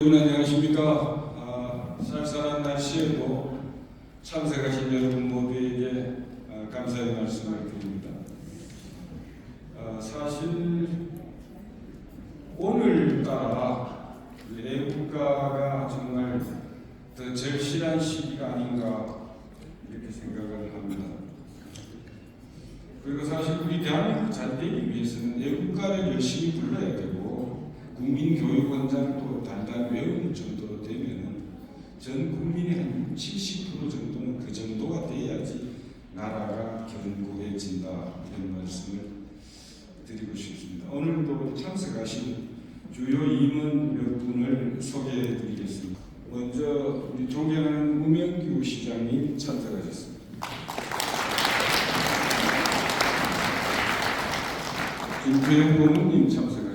여러분 안녕하십니까. 쌀쌀한 날씨에도 참석하신 여러분 모두에게 감사의 말씀을 드립니다. 사실 오늘따라 애국가가 정말 더 절실한 시기가 아닌가 이렇게 생각을 합니다. 그리고 사실 우리 대한민국 잘 되기 위해서는 애국가를 열심히 불러야 되고 국민교육원장도 단단 외우는 정도로 되면은 전 국민의 한 70% 정도는 그 정도가 돼야지 나라가 견고해진다, 이런 말씀을 드리고 싶습니다. 오늘도 참석하신 주요 임원 몇 분을 소개해 드리겠습니다. 먼저 우리 존경하는 우명규 시장님 참석하셨습니다. 김태형 고문님 참석하셨습니다.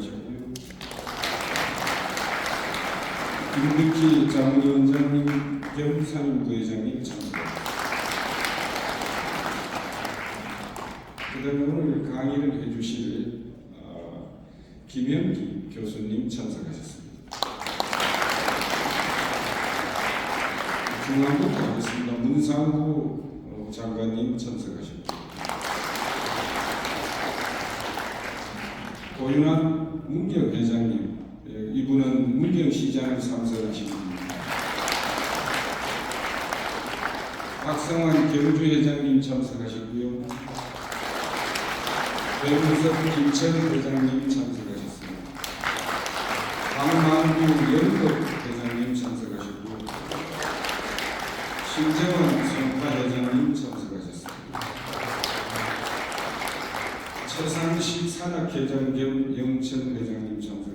김득희 자문위원장님, 겸상임부회장님 참석합니다. 그 다음에 오늘 강의를 해주실 김현기 교수님 참석하셨습니다. 중앙부터 하겠습니다. 문상구 장관님 참석하셨습니다. 고윤환 문경 회장님, 이분은 문경시장을 참석하신 분입니다. 박성환 경주회장님 참석하시고요. 배문석 김천 회장님 참석하셨습니다. 강만구 연극 회장님 참석하셨고요. 신정원 성파 회장님 참석하셨습니다. 최상식 산악회장 겸 영천 회장님 참석하셨습니다.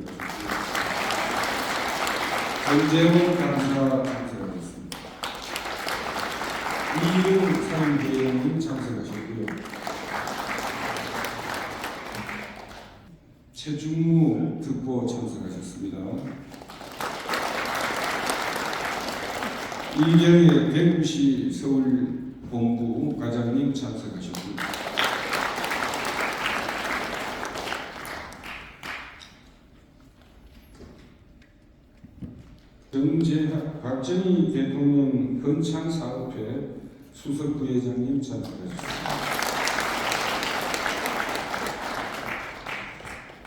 전재원 강사 참석하셨습니다. 이용 상임회장님 참석하셨고요. 최중무 특보 참석하셨습니다. 이경의 대구시 서울본부 과장님 참석하셨습니다. 박정희 대통령 헌창사업회 수석부회장님 참석하셨습니다.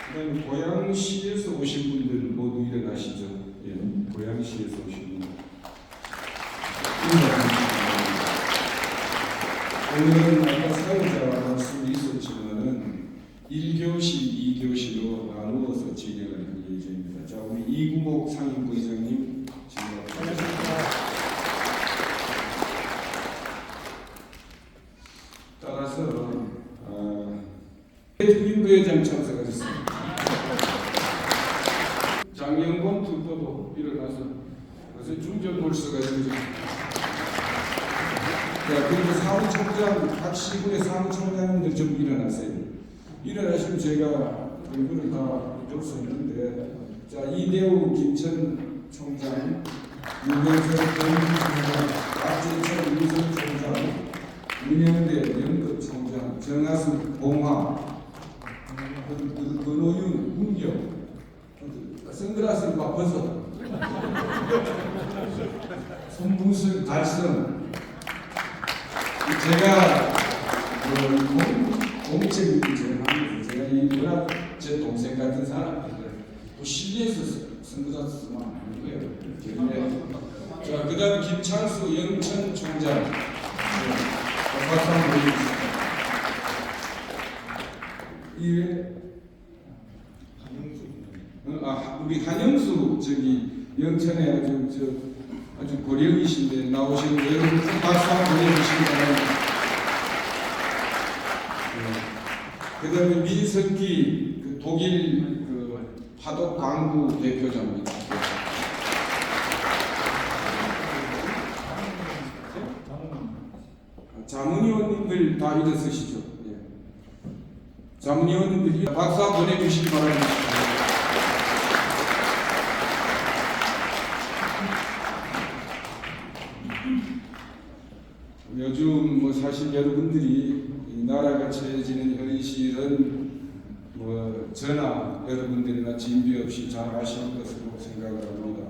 그다음 고양시에서 오신 분들 모두 일어나시죠. 예, 고양시에서 오신 분들. 오늘은 아까 사회자 말씀이 있었지만은 1교시, 2교시로 나누어서 진행을 할 예정입니다. 자, 우리 이구복 상임부회장님 따라서 주임부회장 참석하셨습니다. 장영권 특보도 일어나서 그래서 중전몰수가 되죠. 자, 그리고 사무총장, 각 시군의 사무총장님들 좀 일어나세요. 일어나시면 제가 얼굴을 다 적었는데, 자, 이대우 김천 총장, 유병철 경기총장, 박진철 유성 총장, 윤영대 연극 총장, 정하수 봉화, 권오윤 문경, 선글라스를 막 벗어, 손문술 달성. 제가 공책을 제가 제가 이 워낙 제 동생 같은 사람인데 또 실리에서 선글라스 쓰면 안 거예요. 자, 그다음 김창수 영천 총장, 박수 한번 보여주세요. 우리 한영수 저기 영천에 아주 고령이신데 나오시는 여러분 박수 한번 보내주시기 바랍니다. 그 다음에 민석기 독일 파독 광구 대표자입니다. 자문위원님들 다 일어서시죠. 예. 자문위원님들 박수 한번 보내주시기 바랍니다. 요즘 사실 여러분들이 이 나라가 처해지는 현실은 저나 여러분들이나 진비 없이 잘 아시는 것으로 생각을 합니다.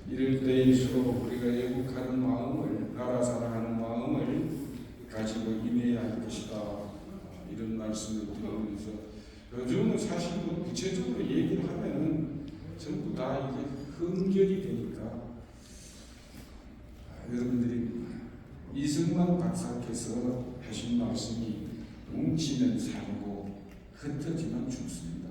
이럴 때일수록 우리가 애국하는 마음을, 나라 사랑하는 마음을 가지고 임해야 할 것이다. 이런 말씀을 드리면서 요즘은 사실 뭐 구체적으로 얘기를 하면은 전부 다 이게 흥결이 되니까 여러분들이 이승만 박사께서 하신 말씀이 뭉치면 살고 흩어지면 죽습니다.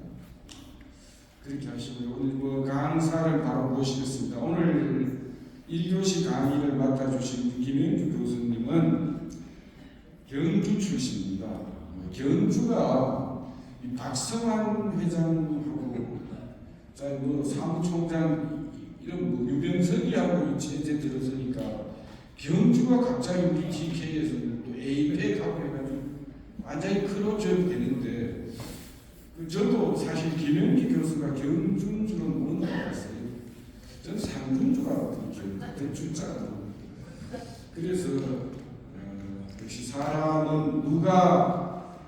그렇게 하시고요. 오늘 뭐 강사를 바로 모시겠습니다. 오늘 1교시 강의를 맡아주신 김영주 교수님은 경주 출신입니다. 경주가 박성환 회장하고 뭐 사무총장 이런 뭐 유병석이하고 제재 들었으니까 경주가 갑자기 우리 TK에서 또 에이펙하고 해가지고 완전히 크로즈업이 되는데 저도 사실 김영기 교수가 경주인 줄은 모르는 줄 알았어요. 저는 상주인 줄 알았거든요. 같은 줄자가. 그래서 역시 사람은 누가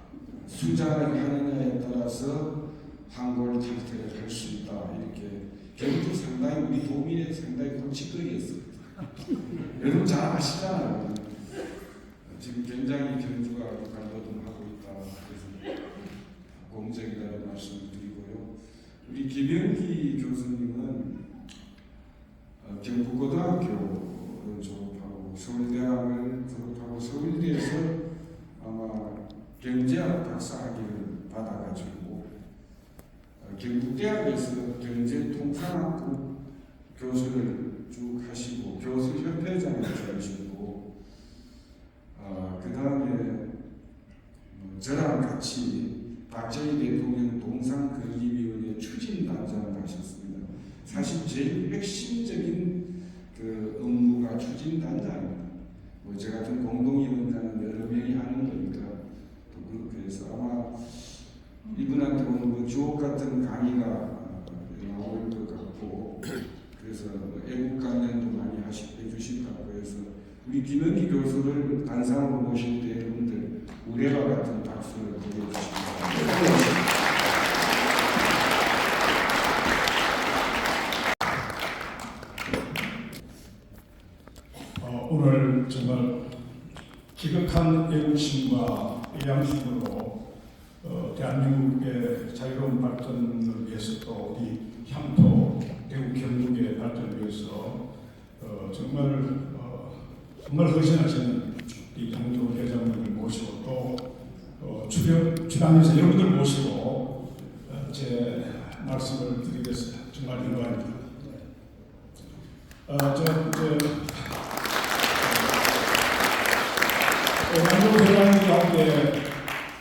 수장을 하느냐에 따라서 황골 탈퇴를 할 수 있다. 이렇게 경주 상당히 우리 도민의 상당히 골칫거리였어요. 여러분 잘 아시잖아요. 지금 굉장히 경주가 갈도동하고 있다. 그래서 공적이라는 말씀을 드리고요. 우리 김영기 교수님은 경북고등학교를 졸업하고 서울대학을 졸업하고 서울대에서 아마 경제학 박사학위를 받아가지고 경북대학에서 경제통상학부 교수를 쭉 하시고 교수협회장을 지내시고 그 다음에 저랑 같이 박정희 대통령 동상건립위원회 추진단장을 하셨습니다. 사실 제일 핵심적인 그 업무가 추진단장입니다. 뭐 저 같은 공동위원장은 여러 명이 하는 거니까 또 그렇게 해서 아마 이분한테 오늘 뭐 주옥 같은 강의가 나올 것 같고 그래서 애국 강연도 많이 해주실 것 같고 해서 우리 김영기 교수를 단상으로 모실 때 여러분들 우레와 같은 박수를 보내주십니다. 오늘 정말 기극한 애국심과 의향심으로 대한민국의 자유로운 발전을 위해서 또 우리 향토 대구 경북의 발전을 위해서 정말 헌신하시는 이 장조 회장님을 모시고 또 출연하면서 여러분들 모시고 제 말씀을 드리겠습니다. 정말 영광입니다. 장조 회장님과 함께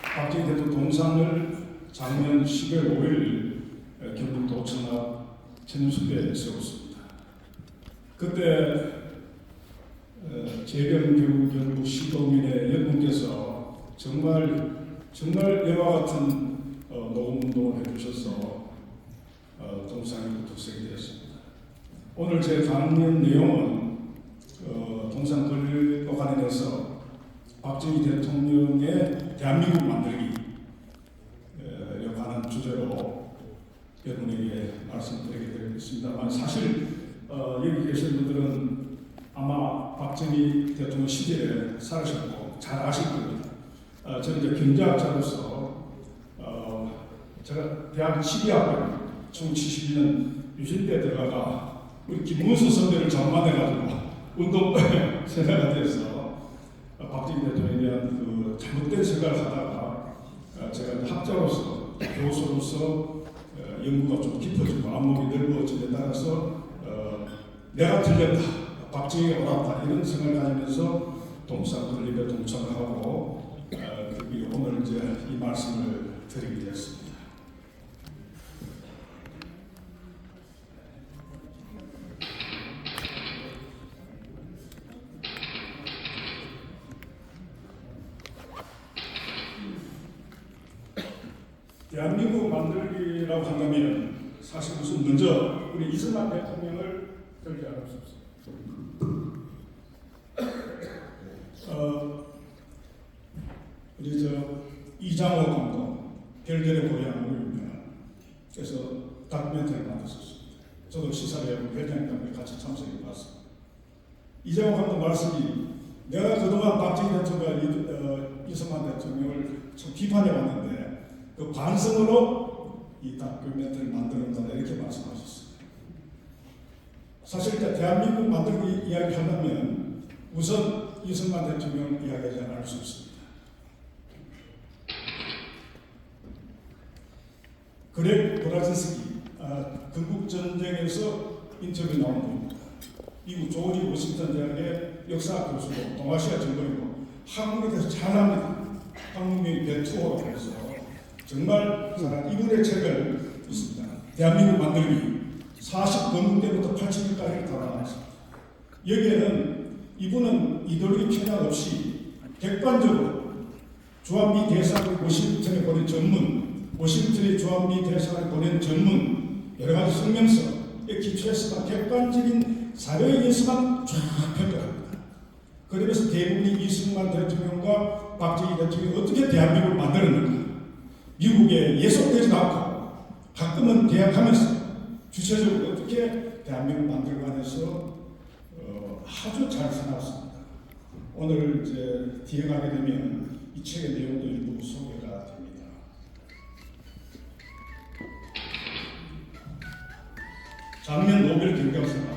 박정희 대통령 동상을 작년 10월 5일 경북도 청라 천연숲에 세웠습니다. 그때 재경 경북 시도민의 여러분께서 정말 이와 같은 노동운동을 해주셔서 동상이 도색이 되었습니다. 오늘 제 강연 내용은 동상 건립과 관련해서 박정희 대통령의 대한민국 만들기에 관한 주제로 여러분에게 말씀드리게 되겠습니다만 사실 여기 계신 분들은 아마 박정희 대통령 시절에 살으셨고 잘 아실 겁니다. 저는 이제 경제학자로서 제가 대학 12학번 1971년 유신대에 들어가가 우리 김문수 선배를 장만해가지고 운동부에 생각이 돼서 박정희 대통령에 대한 그 잘못된 생각을 하다가 제가 학자로서 교수로서 연구가 좀 깊어지고 안목이 넓어짐에 따라서 내가 틀렸다, 박정희가 옳았다 이런 생각을 가지면서 동상 건립에 동참을 하고 오늘 이제 이 말씀을 드리게 되었습니다. 대한민국 만들기라고 한다면 사실 우선 먼저 우리 이승만 대통령을 들지 않을 수 없습니다. 우리 이장호 감독 별들의 고향을 유명한 그래서 다큐멘터리를 만들었습니다. 저도 시사회 회장님과 같이 참석해 봤습니다. 이재용 감독 말씀이 내가 그동안 박정희 대통령과 이승만 대통령을 좀 비판해 왔는데 그 반성으로 이 다큐멘터리를 만들었다 이렇게 말씀하셨습니다. 사실 대한민국 만들기 이야기하려면 우선 이승만 대통령 이야기하지 않을 수 없습니다. 그렉 브라진스키 건국전쟁에서 인터뷰 나온 겁니다. 미국 조지 워싱턴 대학의 역사 교수고 동아시아 전공이고 한국에 대해서 잘 압니다. 한국민의 대투어로 해서 정말 잘한 이분의 책을 있습니다. 대한민국 만들기 40건국대부터 80년까지를 담아놨습니다. 여기에는 이분은 이데올로기 편향 없이 객관적으로 주한미 대사를 워싱턴에 보낸 전문, 워싱턴의 주한미 대사를 보낸 전문 여러 가지 성명서에 기초해서 객관적인 사료에 의해서만 쫙 평가합니다. 그러면서 대부분이 이승만 대통령과 박정희 대통령이 어떻게 대한민국을 만들었는가, 미국에 예속되지 않고 가끔은 계약하면서 주체적으로 어떻게 대한민국을 만들고 해서 아주 잘 써놨습니다. 오늘 이제 뒤에 가게 되면 이 책의 내용도 일부 소개가 됩니다. 작년 노벨 경제학상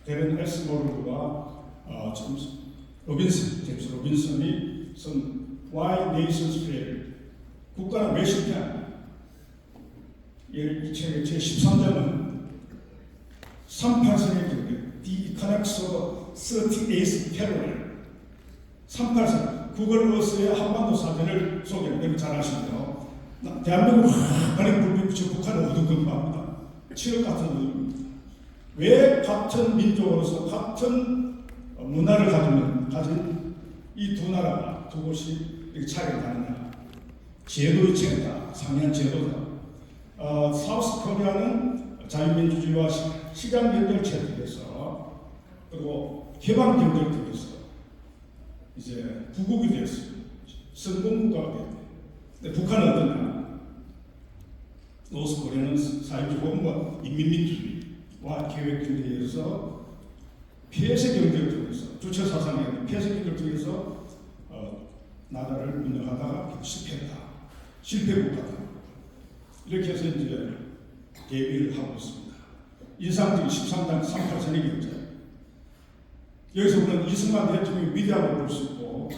데런 엘스모르와 제임스 로빈슨이 쓴 Why Nations Fail, 국가는 왜 실패하냐. 이 책의 제13장은 38선의 경제, The Economics of 38th Parallel, 38선, 구글어스의 한반도 사전을 소개합니다. 잘 아시죠? 대한민국 한반에 불빛 붙여 북한은 어두컴컴합니다. 취업 같은 어둠입니다. 왜 같은 민족으로서 같은 문화를 가진 이 두 나라가 두 곳이 이렇게 차이가 나느냐? 제도의 차이다, 상이한 제도다. 사우스 코리아는 자유민주주의와 시장 경제를 채택해서 그리고 개방 경제를 통해서 이제 부국이 되었어요. 성공국가가 되었는데, 근데 북한은 어떠냐? 노스 코리아는 사회주의 혹은 인민민주주의와 계획 경제에 의해서 폐쇄 경제를 통해서 주체 사상의 폐쇄 경제를 통해서 나라를 운영하다가 실패했다. 실패국가다. 이렇게 해서 이제 대비를 하고 있습니다. 인상적인 13단 38선의 경제. 여기서 우리는 이승만 대통령이 위대하다고 볼 수 있고,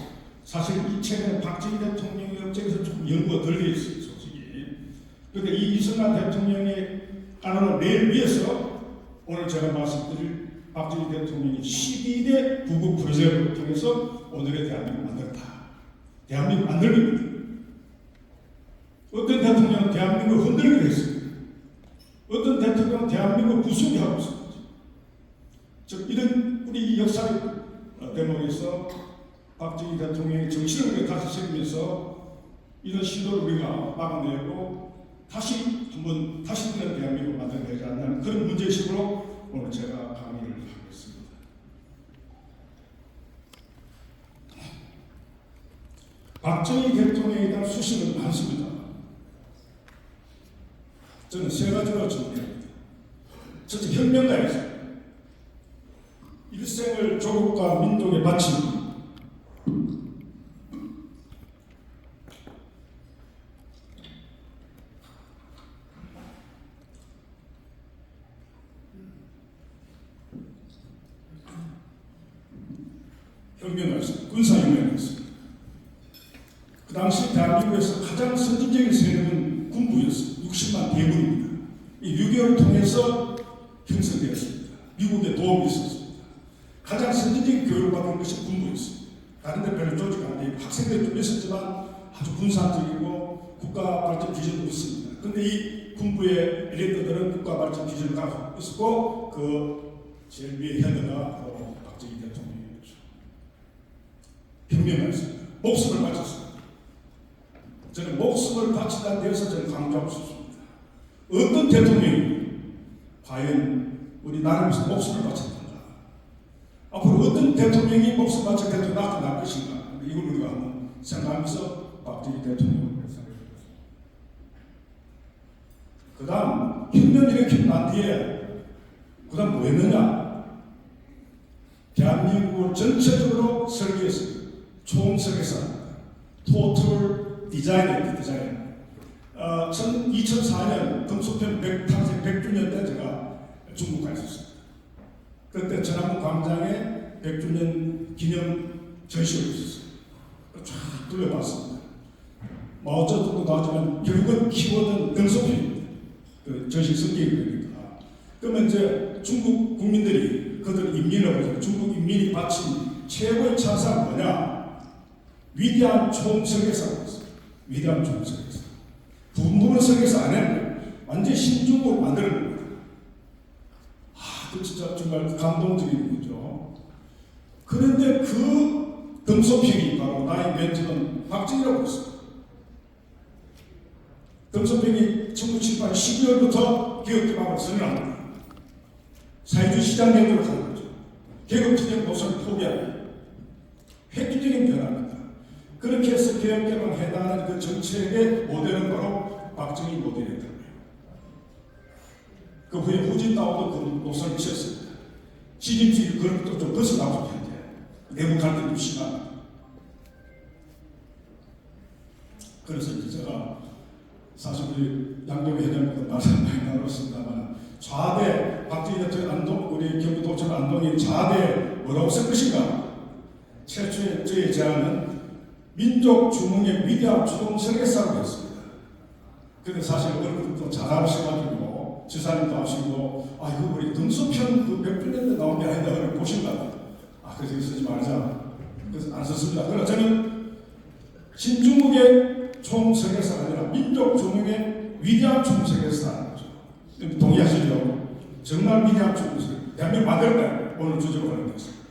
사실 이 책에는 박정희 대통령의 업적에서 좀 연구가 덜 되어 있어요, 솔직히. 그런데 이 이승만 대통령의 안을 매일 위해서 오늘 제가 말씀드릴 박정희 대통령이 12대 부국 프로젝트를 통해서 오늘의 대한민국을 만들었다. 대한민국 만들기입니다. 어떤 대통령은 대한민국을 흔들기도 했습니다. 어떤 대통령은 대한민국을 부수게 하고 있습니다. 즉 이런 우리 역사의 대목에서 박정희 대통령의 정신을 다시 새기면서 이런 시도를 우리가 막아내고 다시 되는 대한민국을 만들어내지 않는 그런 문제의식으로 오늘 제가 강의를 하겠습니다. 박정희 대통령에 대한 수식은 많습니다. 저는 세 가지로 정리합니다. 첫째, 혁명가였습니다. 일생을 조국과 민족에 바친 혁명가였습니다. 군사혁명이었습니다. 그 당시 대한민국에서 가장 선진적인 세력은 군부였습니다. 60만 대군입니다. 이 6.25를 통해서 형성되었습니다. 미국의 도움이 있었습니다. 가장 선진적인 교육을 받은 것이 군부였습니다. 다른 데 별로 조직이 안 되고 학생들이 좀 있었지만 아주 분산적이고 국가 발전 비전도 없습니다. 그런데 이 군부의 엘리트들은 국가 발전 비전을 갖고 있었고 그 제일 위에 헤드가 바로 박정희 대통령이었죠. 혁명했습니다. 목숨을 바쳤습니다. 저는 목숨을 바치다는 데서 저는 강조하고 싶습니다. 어떤 대통령이 과연 우리 나라를 위해서 목숨을 바쳤는가? 앞으로 어떤 대통령이 목숨 바친 대통령이 나타날 것인가? 이걸 우리가 한번 생각하면서 박정희 대통령을 생각해 보겠습니다. 그 다음 혁명 일으키고 난 뒤에 그 다음 뭐 했느냐? 대한민국을 전체적으로 설계했습니다. 총설계사, 토탈 디자인이었죠. 디자인. 2004년 금속편 탄생 100주년 때 제가 중국 가 있었습니다. 그때 전남 광장에 100주년 기념 전시회가 있었어요. 쫙 둘러봤습니다. 마오쩌둥도 나왔지만 결국은 키워드는 등소표입니다. 그 전시 성격이 그러니까. 그러면 이제 중국 국민들이 그들 인민을 보죠. 중국 인민이 바친 최고의 찬사가 뭐냐? 위대한 총설계사라고 했어요. 위대한 총설계사. 분부는 설계사 안 했는데 완전 신중국을 만드는 거예요. 그 진짜 정말 감동적인 거죠. 그런데 그 등소평이 바로 나의 멘토는 박정희라고 했어요. 등소평이 1978년 12월부터 개혁개방을 선언합니다. 사회주의 시장 경제로 가는 거죠. 개혁투쟁 노선을 포기합니다. 획기적인 변화입니다. 그렇게 해서 개혁개방 해당하는 그 정책의 모델은 바로 박정희 모델이었던 거예요. 그 후에 후진타오도 그 노선을 취했습니다. 시진핑이 그런 것도 좀 벗어나고 싶은데 내부 갈등이 심합니다. 그래서 이제 제가 사실 우리 양동희 회장님도 말씀 많이 나눴습니다만 좌대 박정희 대통령 우리 경기도청 안동이 좌대 뭐라고 쓸 것인가? 최초의 저의 제안은 민족 주몽의 위대한 총설계사라고 했습니다. 근데 사실 얼굴도 잘하셔가지고 지사님도 하시고 이거 우리 등소편 그 100주년 때 나온 게 아니다 그걸 보신다. 그래서 쓰지 말자. 그래서 안 썼습니다. 그러나 저는 신중국의 총설계사가 아니라 민족 주몽의 위대한 총설계사. 동의하시죠? 정말 위대한 총설계사. 대한민국 만들었다. 오늘 주제로 하는 것입니다.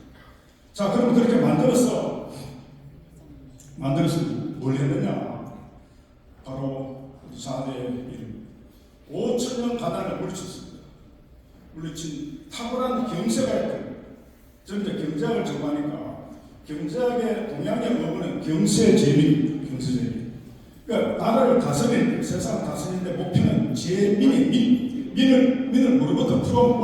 자, 그럼 그렇게 만들어서 뭘 했느냐? 바로 4대 이름 5천년 가난을 물리쳤습니다. 물리친 탁월한 경제가 있거든요. 저는 이제 경제학을 전공하니까 경제학의 동양의 어원은 경제재민입니다. 경제재민. 그러니까 나라를 다스리는 세상을 다스리는데 목표는 재민이 민을 뭐로부터 from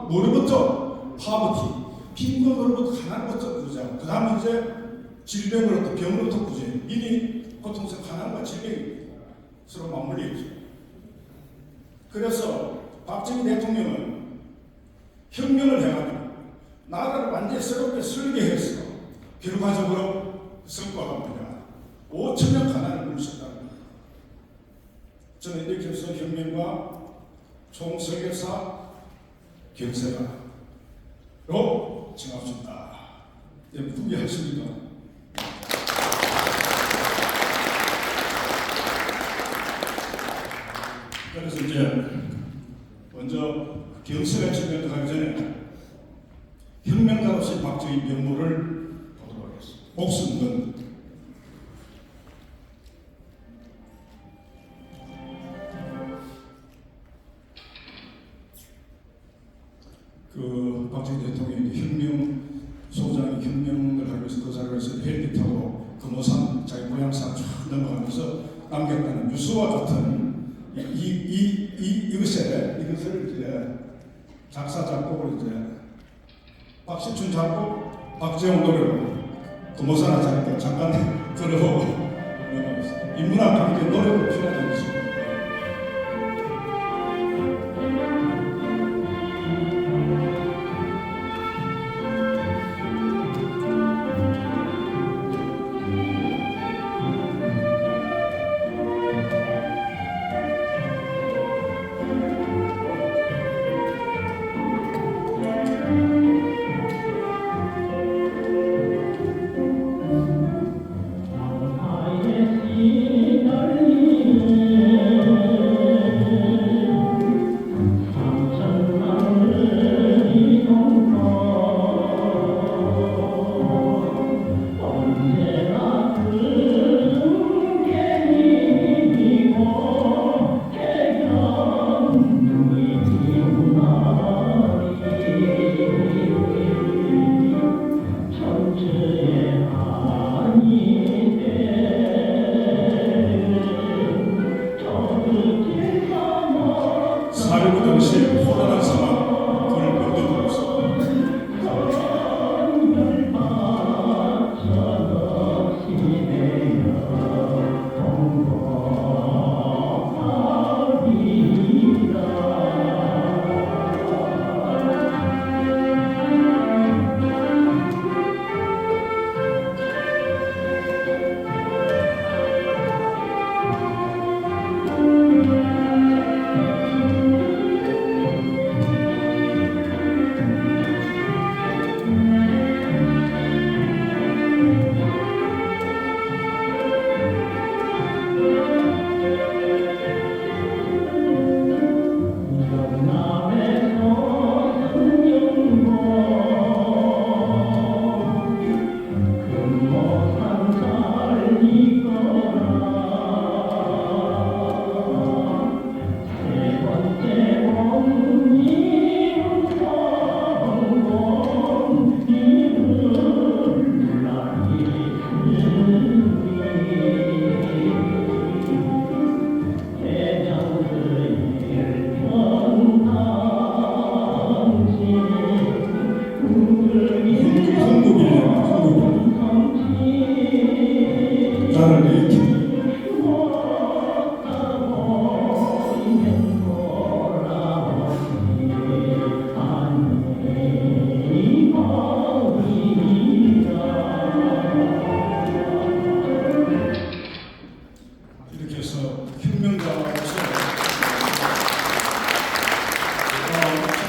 뭐로부터 poverty 빈곤으로부터 가난으로부터 구제하고 그 다음에 이제 질병으로부터 병으로부터 구제. 민이 보통 가난과 질병이 서로 맞물려 있죠. 그래서 박정희 대통령은 혁명을 해가지고 나라를 완전히 새롭게 설계해서 결과적으로 성과가 뭐냐? 5천년 가난을 물리쳤다는 거예요. 저는 이렇게 해서 혁명과 총설계사 경세가로 정합습니다. 동의하십니까? 그래서 이제 먼저 경세가 측면으로 가기 전에 혁명가로서의 박정희 면모를 보도록 하겠습니다. 목숨은 그 박정희 대통령이 혁명 소장이 혁명을 하기 위해서 그 자리에서 헬기 타고 금호산 자기 고향산 쫙 넘어가면서 남겼다는 유수와 같은 이것을 이제 작사 작곡을 이제 박시춘 작곡 박재홍 노래로 금호산 자리에 잠깐 들어보고 인문학 관계 노래로 표현한 것입니다. 이 당시에 혼란한 상황 그걸 면도하고 있습니다. 나를 일으키는 이렇게 해서 혁명가로서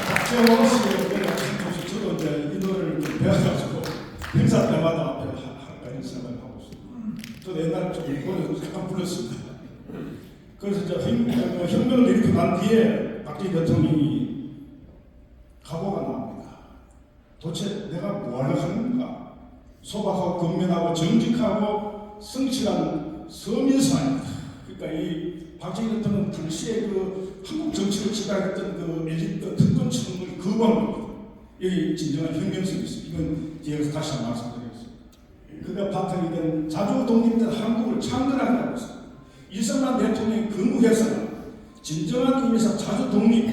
박재원 씨의 저도 이제 이 노래를 좀 배워가지고 행사 때마다 앞에 하는 생각을 하고 있습니다. 저도 옛날에 좀 이번에 잠깐 불렀습니다. 그래서 이제 혁명을 일으키고 난 뒤에 박정희 대통령이 각오가 나옵니다. 도대체 내가 뭐 하려고 하는 건가? 소박하고 근면하고 정직하고 성실한 서민사입니다. 그러니까 이 박정희 대통령은 당시에 그 한국 정치를 지배했던 그 엘리트 특권층을 거부합니다. 여기 진정한 혁명성이 있습니다. 이건 뒤에서 다시 한번 말씀드리겠습니다. 그가 바탕이 된 자주 독립된 한국을 창건하게 하고 있습니다. 이승만 대통령이 건국해서는 진정한 의미에서 자주 독립,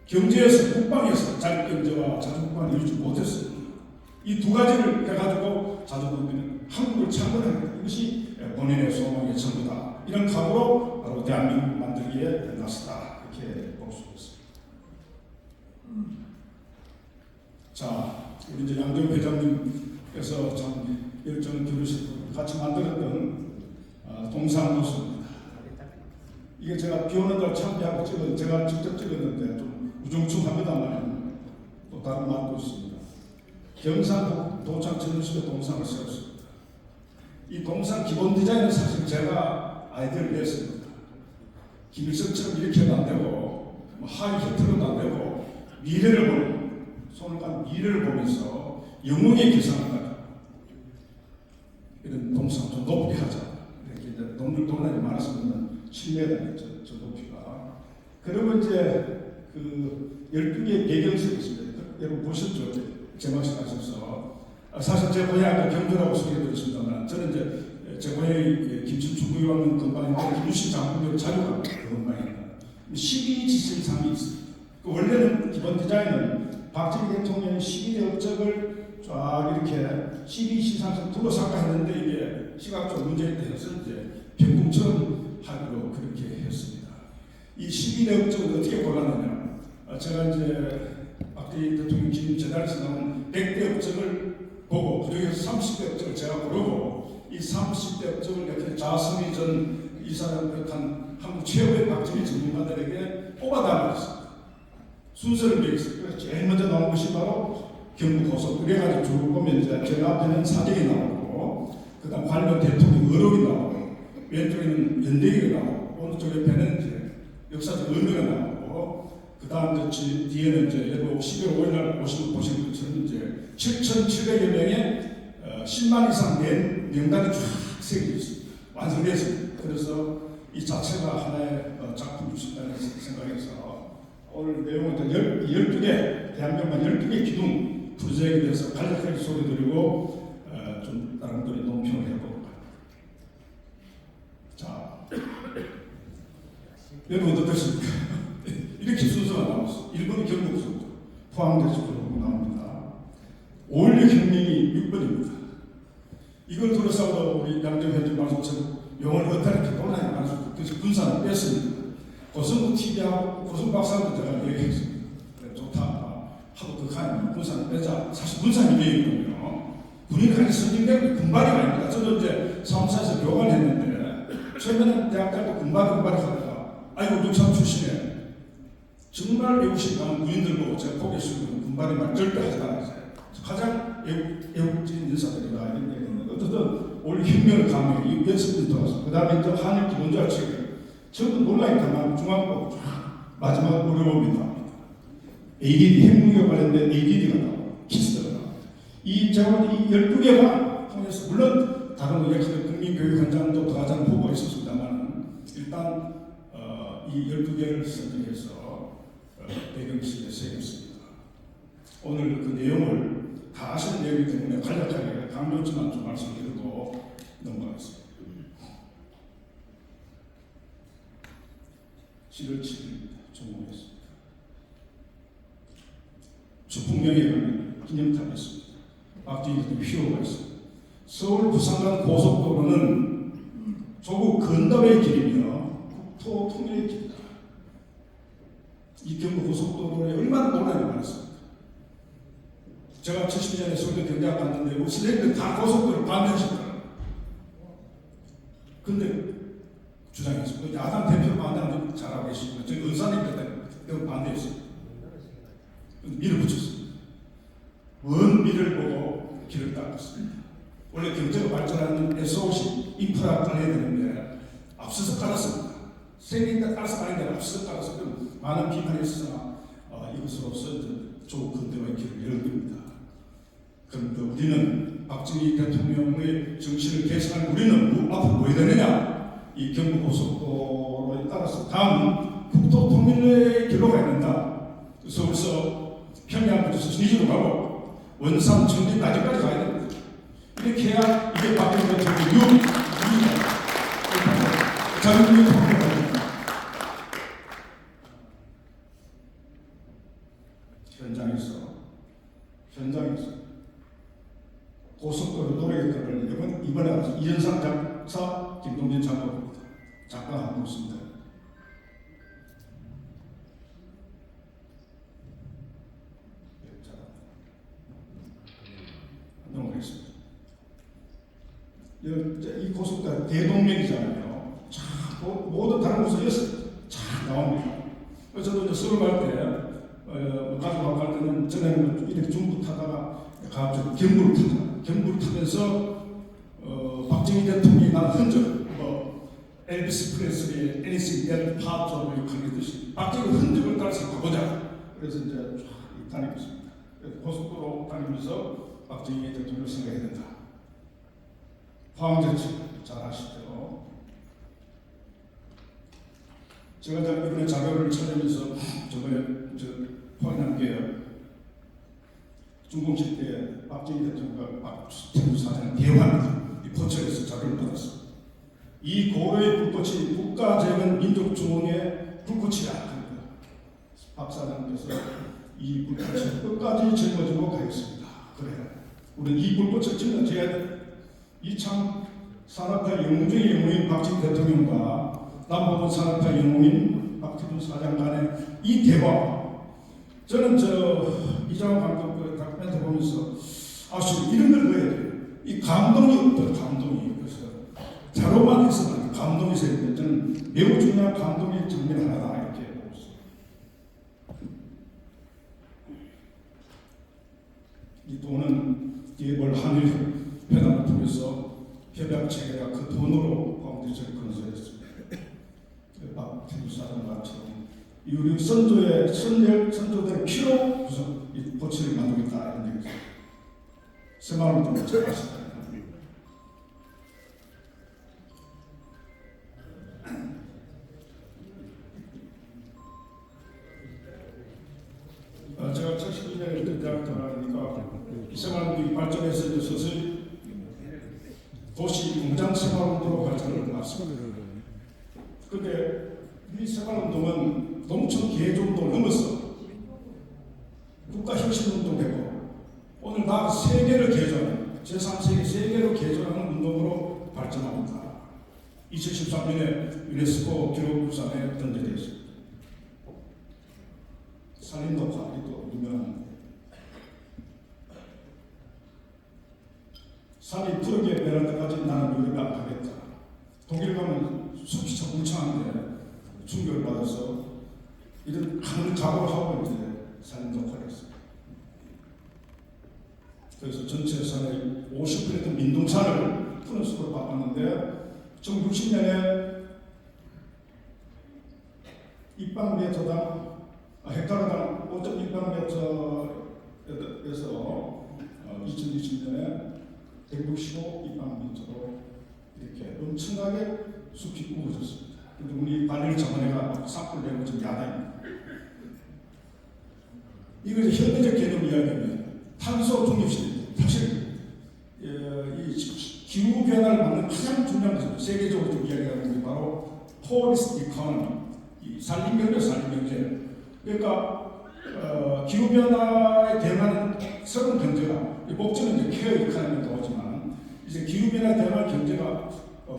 경제에서 국방에서 자유경제와 자주국방을 이루지 못했습니다. 이 두 가지를 해가지고 자주 독립은 한국을 창건하게 이것이 본인의 소망의 전부다. 이런 각오로 바로 대한민국 만들기에 나섰다. 이렇게 볼 수 있습니다. 자, 우리 이제 양정 회장님께서 참 열정을 기울이시고 같이 만들었던 동상 모습입니다. 이게 제가 비 오는 날 참배하고 제가 직접 찍었는데 좀 우중충합니다만 또 다른 맛도 있습니다. 경상 도창 전시회 동상을 세웠습니다. 이 동상 기본 디자인은 사실 제가 아이디어를 냈습니다. 김일성처럼 이렇게 해도 안 되고 하이 히트로도 안 되고 미래를 보는 손을 간 미래를 보면서 영웅의 기상을 이런 동상 좀 높게 하자. 이렇게 이제 동물동산이 많았으면 7m 저 높이가. 그리고 이제 그 12개의 배경색이 있습니다. 여러분 보셨죠? 제막식 하셔서 사실 제 고향이 경주라고 소개해드렸습니다만 저는 이제 제 고향이 김춘추 구의왕릉 근방인데 김유신 장군으로 자료가 그 근방입니다. 12지실상이 있습니다. 그 원래는 기본 디자인은 박정희 대통령의 12대 업적을 쫙 이렇게 12시상에서 둘러싸고 했는데 이게 시각적 문제에 대해서 이제 병풍처럼 하기로 그렇게 했습니다. 이 12대 업적을 어떻게 골랐느냐? 제가 이제 박정희 대통령 기념 재단에서 나온 100대 업적을 보고 그중에서 30대 업적을 제가 고르고 이 30대 업적을 이렇게 자스미 전 이사를 비롯한 한국 최고의 박정희 전문가들에게 뽑아달라고 순서를 매겼어요. 그래서 제일 먼저 나온 것이 바로 경부고속. 그래가지고 쭉 보면 이제 제가 앞에는 사진이 나오고, 그 다음 관련 대통령 의록이 나오고, 왼쪽에는 연대기가 나오고, 오른쪽 옆에는 이제 역사적 의미가 나오고, 그 다음 이제 뒤에는 이제 여러분 12월 5일 날 보시는 것처럼 이제 7,700여 명의 10만 이상 된 명단이 쫙 새겨져 있습니다. 완성됐습니다. 그래서 이 자체가 하나의 작품 주신다는 생각에서 오늘 내용은 12개, 대한민국만 12개 기둥 프로젝트에 대해서 간략하게 소개드리고 좀 다른 분들이 논평을 해볼까. 자, 여러분 어떻습니까? 이렇게 순서가 나왔어. 1번이 경북고속도로, 포항대첩도로 나옵니다. 5.16 혁명이 6번입니다. 이걸 둘러싸고 우리 양정회장 말씀처럼 용어를 어떻게 논란이 많았습니다. 그래서 군사를 뺐습니다. 고성구 TV하고 고성 박사도 제가 얘기했습니다. 그래, 좋다. 하도 극한 군사를 빼자. 사실 군사는 얘기거든요. 군인이 가진 선진된 군발이 아닙니다. 저도 이제 사무소에서 교관을 했는데 처음에는 대학 때도 군발 하다가 아이고 육상 출신에 정말 애국심 강한 군인들 보고 제가 고개 숙이면 군발이 말 절대 하지 않았어요. 가장 애국적인 인사들이다 이런 얘기했는데 어쨌든 오늘 혁명을 강하게 이 연습들이 들어왔습니다. 그 다음에 이제 한일 기본조화 체계 저도 논란이 당한 중앙법 마지막 어려움입니다. ADD 핵무기와 관련된 ADD가 나오고 키스가 나옵니다. 이 12개가 통해서 물론 다른 의학적 국민교육 현장도 더하자는 보고가 있었습니다만 일단 이 12개를 선정해서 배경시에 새겼습니다. 오늘 그 내용을 다 아시는 내용이기 때문에 간략하게 강조점만 좀 말씀드리고 넘어가겠습니다. 7월 7일입니다. 종공했습니다. 주풍령에 가면 기념탑이 있습니다. 박정희 휘호가 있습니다. 서울 부산간 고속도로는 조국 건답의 길이며 국토 통일의 길이다. 이 경부 고속도로에 얼마나 논란이 많았습니까? 제가 70년에 서울대 경제학 갔는데 우리 선생님들 다 고속도로 반대하셨더라고요. 근데 주장했습니다. 야당 대표 반대하는 잘하고 계시고 저희 의사님들 반대했습니다. 밀어붙였습니다. 먼 미를 보고 길을 닦았습니다. 원래 경제가 발전하는 SOC 인프라 깔아야 되는데 앞서서 깔았습니다. 생긴데 깔아서 가는 게 앞서서 깔아서 많은 비판이 있으나 이것으로서 조국 건대와의 길을 열은 겁니다. 그런데 우리는 박정희 대통령의 정신을 계승한 우리는 앞으로 뭐 해야 되느냐? 이 경부고속도로에 따라서 다음 국토 통일의 길로 가야 된다. 서울서 평양부터 순위로 가고 원산 청진 아직까지 가야 됩니다. 이렇게 해야 이게 박정희 대통령의 자유민주 통일입니다. 현장에서 고속도로 노래겠다를 이번에 와서 이현상 작사, 김동진 작곡입니다. 작가하고 있습니다. 넘어가겠습니다. 이 고속도로 대동맥이잖아요. 모든 다른 곳에서 쫙 나옵니다. 저도 이제 서울 갈 때, 가족하고 갈 때는 전에는 이렇게 중부 타다가 갑자기 경부를 타면서 박정희 대통령이 난 흔적, 엘비스 프레슬리의 Anything That Part of You 가리듯이 박정희 흔적을 따라서 가보자. 그래서 이제 쫙 다니고 있습니다. 고속도로 다니면서 박정희 대통령을 생각해야 된다. 포항제철 잘 아시죠? 제가 이번에 자료를 찾으면서 저번에 포항남계 중공식 때 박정희 대통령과 박정희 사장 대화입니다. 이 포철에서 자료를 받았습니다. 이 고려의 불꽃이 국가재건 민족중흥의 불꽃이라 합니다. 박 사장께서 이 불꽃을 끝까지 짊어지고 가겠습니다. 그래요. 우리는 이 불꽃을 짊어져야 돼. 이 참 산업화 영웅 중의 영웅인 박정희 대통령과 남북은 산업화 영웅인 박태준 사장 간의 이 대화. 저는 이장호 감독 그 다큐멘터리 보면서 이런 걸 넣어야 돼요. 이 감동이 없던 감동이. 그래서 자료만 있으면 감동이 있어야 되는데 저는 매우 중요한 감동의 장면 하나다 이렇게 보고 있습니다. 이 돈은 이걸 한일 회담을 통해서 협약 체계가 그 돈으로 포함되어 건설했습니다. 박태준 사장과처럼 우리 선조들의 피로 우선 이 보치를 만들겠다 이런 얘기죠. 새마을을 좀 잘 아시다. 제가 72년에 그때 대학 들어가니까 이 새마을이 발전해서 이제 서서히 도시 공장 새마을로 발전을 해왔습니다. 근데 우리 새발운동은 농촌 개조운동을 넘어서 국가혁신운동되고 오늘 나아가 세계를 개조하는 제3세계 세계로 개조하는 운동으로 발전하고 있다. 2013년에 유네스코 기록유산에 등재되어 있습니다. 산림독화도 유명한 산이 푸르게 변할 때까지 나는 유럽에 안 가겠다. 독일 가면 숲이 참 울창한데 충격을 받아서 이런 큰 각오를 하고 이제 산림독화를 했습니다. 그래서 전체 산의 50% 민둥산을 푸른 숲으로 바꿨는데 1960년에 입방미터당 헥타르당 5.1방미터에서 2020년에 165 입방미터로 이렇게 엄청나게 숲이 우거졌습니다. 근데 우리 반일 자본회가 싹을 내고 좀 야단입니다. 이거 이제 현대적 개념 이야기입니다. 탄소 중립시대입니다. 사실 이 기후 변화를 막는 가장 중요한 것은 세계적으로 좀 이야기하는 것이 바로 포리스트 이코노미, 이 산림경제, 산림경제. 그러니까 기후 변화에 대응하는 새로운 경제가 목적은 이제 케어 이코노미도 오지만 이제 기후 변화에 대응할 경제가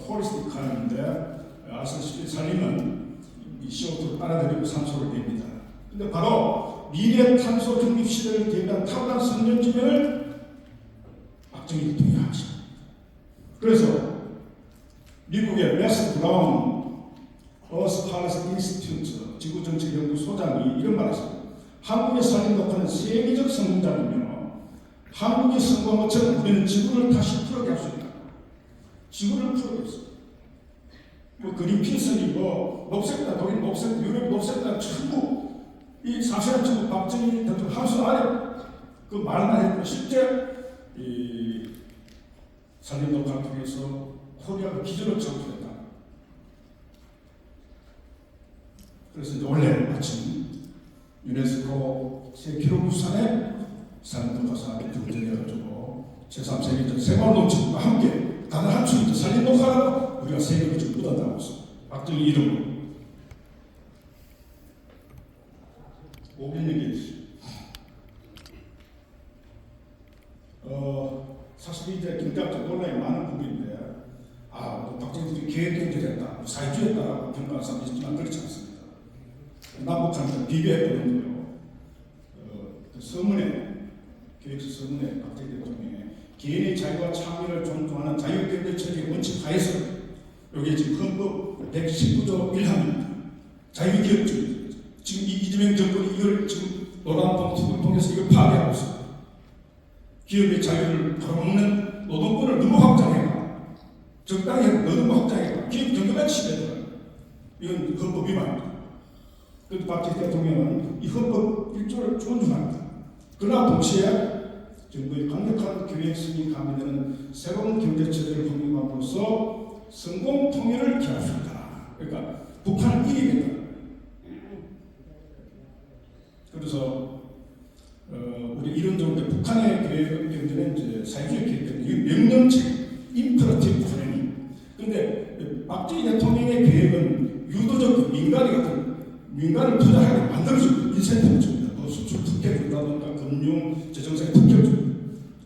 포리스트 이코노미인데 아시다시피 산림은 이 CO2를 빨아들이고 산소를 냅니다. 근데 바로 미래 탄소 중립 시대를 대비한 탁월한 선전지면을 박정희 대통령이 하셨습니다. 그래서 미국의 레스 브라운 어스 팔레스 인스티튜트 지구정책연구소장이 이런 말을 했습니다. 한국의 산림독화는 세계적 성공작이며 한국이 성공한 것처럼 우리는 지구를 다시 풀어게 할 수 있다. 지구를 풀어게 했습니다. 뭐 그린피스니 뭐 녹색다, 독일 녹색, 유럽 녹색다 전부 이 사실은 전부 박정희 대통령 한수 안에 그 말만 했고 실제 이 산림독화를 통해서 코리아가 기준을 창출했다. 그래서 이제 원래 마침 유네스코 세계기록유산에 산림독화 사업이 등재되어가지고 제3세계적 생활농촌과 함께 다른 한 축이 산림독화라고 우리가 세계로 좀 묻어나가고 있습니다. 박정희 이름으로 500년 계시. 사실 이제 경제학적 논란이 많은 부분인데, 박정희 계획경제됐다, 사회주의였다라고 평가한 사람이 있지만 그렇지 않습니다. 남북한테 비교해보는데요. 그 서문에, 계획서 서문에 박정희 대통령이 개인의 자유와 창의를 존중하는 자유경제체계의 원칙 하에서 여기 지금 헌법 119조 1항입니다. 자유기업주의. 지금 이재명 정권이 이걸 지금 노란봉투를 통해서 이걸 파괴하고 있습니다. 기업의 자유를 벌어먹는 노동권을 너무 확장해가 적당히 너무 확장해가 기업 경제가 침해들어요. 이건 헌법 위반입니다. 그래서 박정희 대통령은 이 헌법 1조를 존중합니다. 그러나 동시에 정부의 강력한 계획성이 가미되는 새로운 경제체제를 확립함으로써 성공 통일을 기할 수 있다. 그러니까 북한을 이기겠다. 그래서 우리 이론적으로 북한의 계획 경제는 이제 사회주의 계획 경제, 명령책, 임퍼러티브 플래닝. 그런데 박정희 대통령의 계획은 유도적 민간을 투자하게 만들어줍니다. 인센티브 줍니다. 뭐 수출 특혜 준다든가 금융, 재정상의 특혜를 줍니다.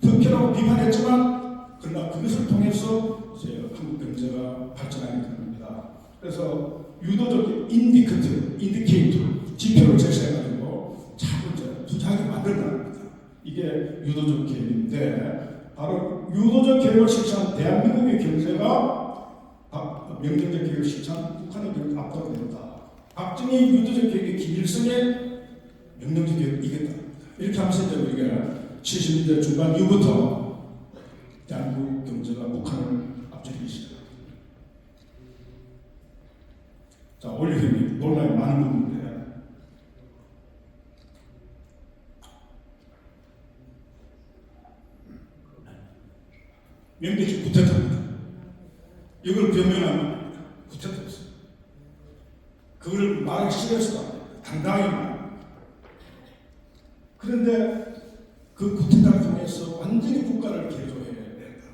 특혜라고 비판했지만 그러나 그것을 통해서 이제 한국 경제가 발전하게 됩니다. 그래서 유도적 인디케이터, 지표를 제시해가지고 자꾸 이제 투자하게 만들어갑니다. 이게 유도적 계획인데 바로 유도적 계획을 실시한 대한민국의 경제가 명령적 계획을 실시한 북한의 경제가 압도됩니다. 박정희 유도적 계획의 기밀성에 명령적 계획을 이겼다. 이렇게 하면서 이제 우리가 70년대 중반 이후부터 대한민국 경제가 북한을 앞지르기 시작합니다. 자, 올해는 논란이 많은 부분인데 명백히 구태타입니다. 이걸 변명하면 구태타였어요. 그걸 말하기 싫어서 당당히 말합니다. 그런데 그 구태타를 통해서 완전히 국가를 개조해야 된다.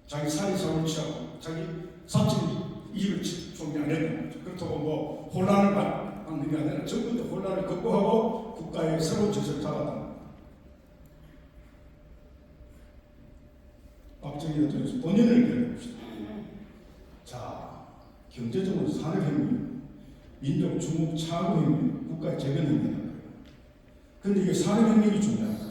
자기 사리 사업을 취하고 자기 사적 이익을 속이 안 했던 거죠. 그렇다고 뭐 혼란을 받는 게 아니라 전부 다 혼란을 극복하고 국가의 새로운 질서를 잡았던 거예요. 박정희 대통령께서 본인을 기억해봅시다. 자, 경제적으로 산업혁명, 민족 주목 차구혁명, 국가의 재건혁명이에요. 그런데 이게 산업혁명이 중요합니다.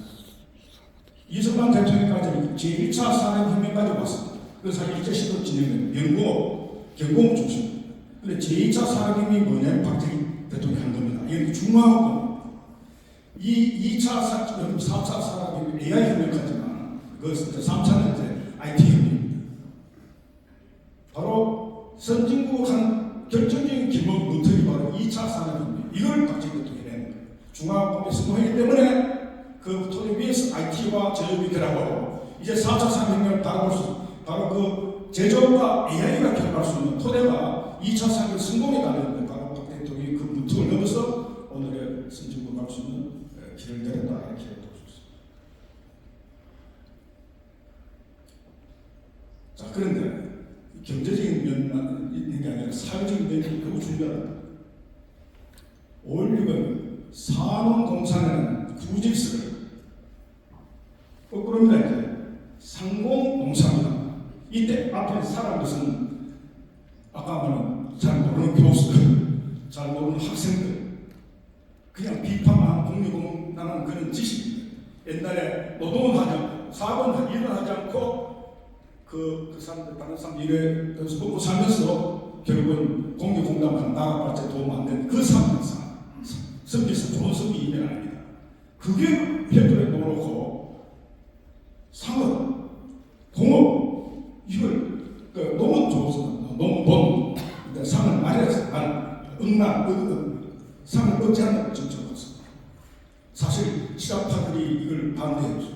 이승만 대통령까지는 제1차 산업혁명까지 왔습니다. 그래서 일제시도 진행된 연구업, 경공업 중심입니다. 그런데 제2차 산업혁명이 뭐냐면 박정희 대통령이 한 겁니다. 이게 중요한 겁니다. 이 2차, 4차 산업혁명 AI 혁명까지만 그것은 3차는 이제 IT 혁명입니다. 바로 선진국 한 결정적인 기본 문턱이 바로 2차 산업혁명. 이걸 박정희 대통령이 낸 거예요. 중화학공에 성공했기 때문에 그 토대 위에서 IT와 제조업이 결합하고 이제 4차 산업혁명을 바라볼 수 바로 그 제조업과 AI가 결합할 수 있는 토대가 2차 산업혁명 성공에 달렸는데 바로 박 대통령이 그 문턱을 넘어서 오늘의 선진국을 갈 수 있는 길을 내렸다 이렇게 볼 수 있습니다. 자, 그런데 경제적인 면만 있는 게 아니라 사회적인 면이 매우 중요합니다. 5.16은 산업농산에는 구직수를 거꾸로입니다. 이제 상공농사입니다. 이때 앞에 살아온 것은 아까 말한 잘 모르는 교수들, 잘 모르는 학생들, 그냥 비판만 공유공단한 그런 지식입니다. 옛날에 노동은 하지 않고 사업은 일을 하지 않고 그 사람들 다른 사람 일에 먹고 살면서 결국은 공유공단만 나라 발전에 도움 안 되는 그 사람들 성비상 좋은 성비 이면 아닙니다. 그게 패드에 놓고 상업, 공업 이걸 농은 좋습니다. 농 상을 말해서 상을 억제하는 정책이었습니다. 사실 시작파들이 이걸 반대했죠.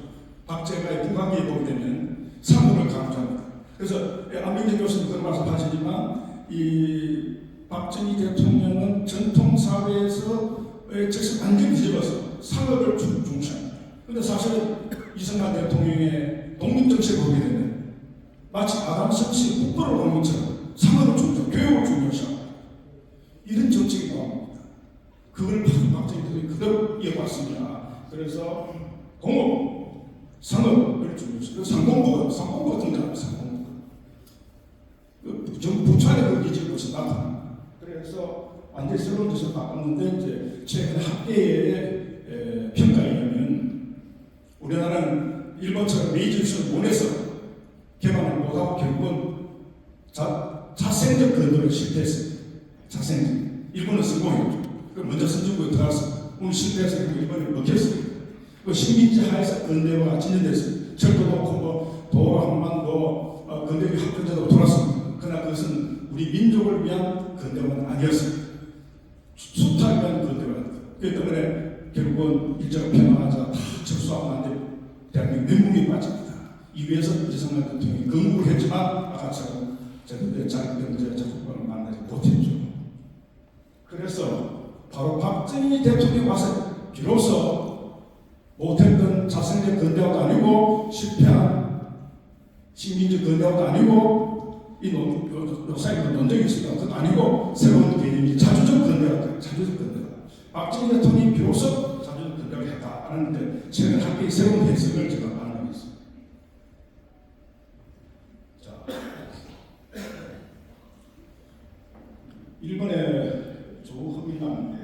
박재가의 국학기에 보게 되면 상업을 강조합니다. 그래서 안민재 교수님 그런 말씀 하시지만 이 박정희 대통령은 전통 사회에서 즉시 완전히 뒤집어서 상업을 중시합니다. 그런데 사실은 이승만 대통령의 독립정책을 보게 되면 마치 아담 스미스의 국보를 보는 것처럼 상업을 중시하고 교육을 중요시합니다. 이런 정책이 나옵니다. 그걸 박정희 대통령이 그대로 이어갔습니다. 그래서 공업, 상업을 중요시하고 상공부가 등장합니다. 상공부가. 부천에 그 기지로서 나타납니다. 그래서 완전히 새로운 뜻을 바꿨는데 이제 최근 학계의 평가에 의하면 우리나라는 일본처럼 메이저시를 원해서 개방을 못하고 결국은 자생적 건설에 실패했습니다. 자생적. 일본은 성공했죠. 먼저 선진국에 들어가서 오늘 실패해서 일본이 먹혔습니다. 그 식민지 하에서 근대화가 진전됐습니다. 철도 놓고 뭐 도로 한반도 근대화 합전제도로 돌았습니다. 그러나 그것은 우리 민족을 위한 근대화는 아니었습니다. 수탈을 위한 근대화였다. 그렇기 때문에 결국은 일제가 평화하자 다 접수하고 안 되고 대한민국 멘붕에 빠집니다. 이 위에서 이승만 대통령이 건국을 했지만 아까처럼 제대로 자기병제 자국권을 만나지 못했죠. 그래서 바로 박정희 대통령이 와서 비로소 못했던 자생적 근대화도 아니고 실패한 식민지 근대화도 아니고 이 노사이드 논쟁이 있습니다. 그것도 아니고 새로운 개념이 자주적 근대화다. 자주적 근대화. 박정희 대통령이 비로소 자주적 근대화를 했다 하는데 최근 학계의 새로운 해석을 제가 반영했습니다. 자, 일본의 조흥민한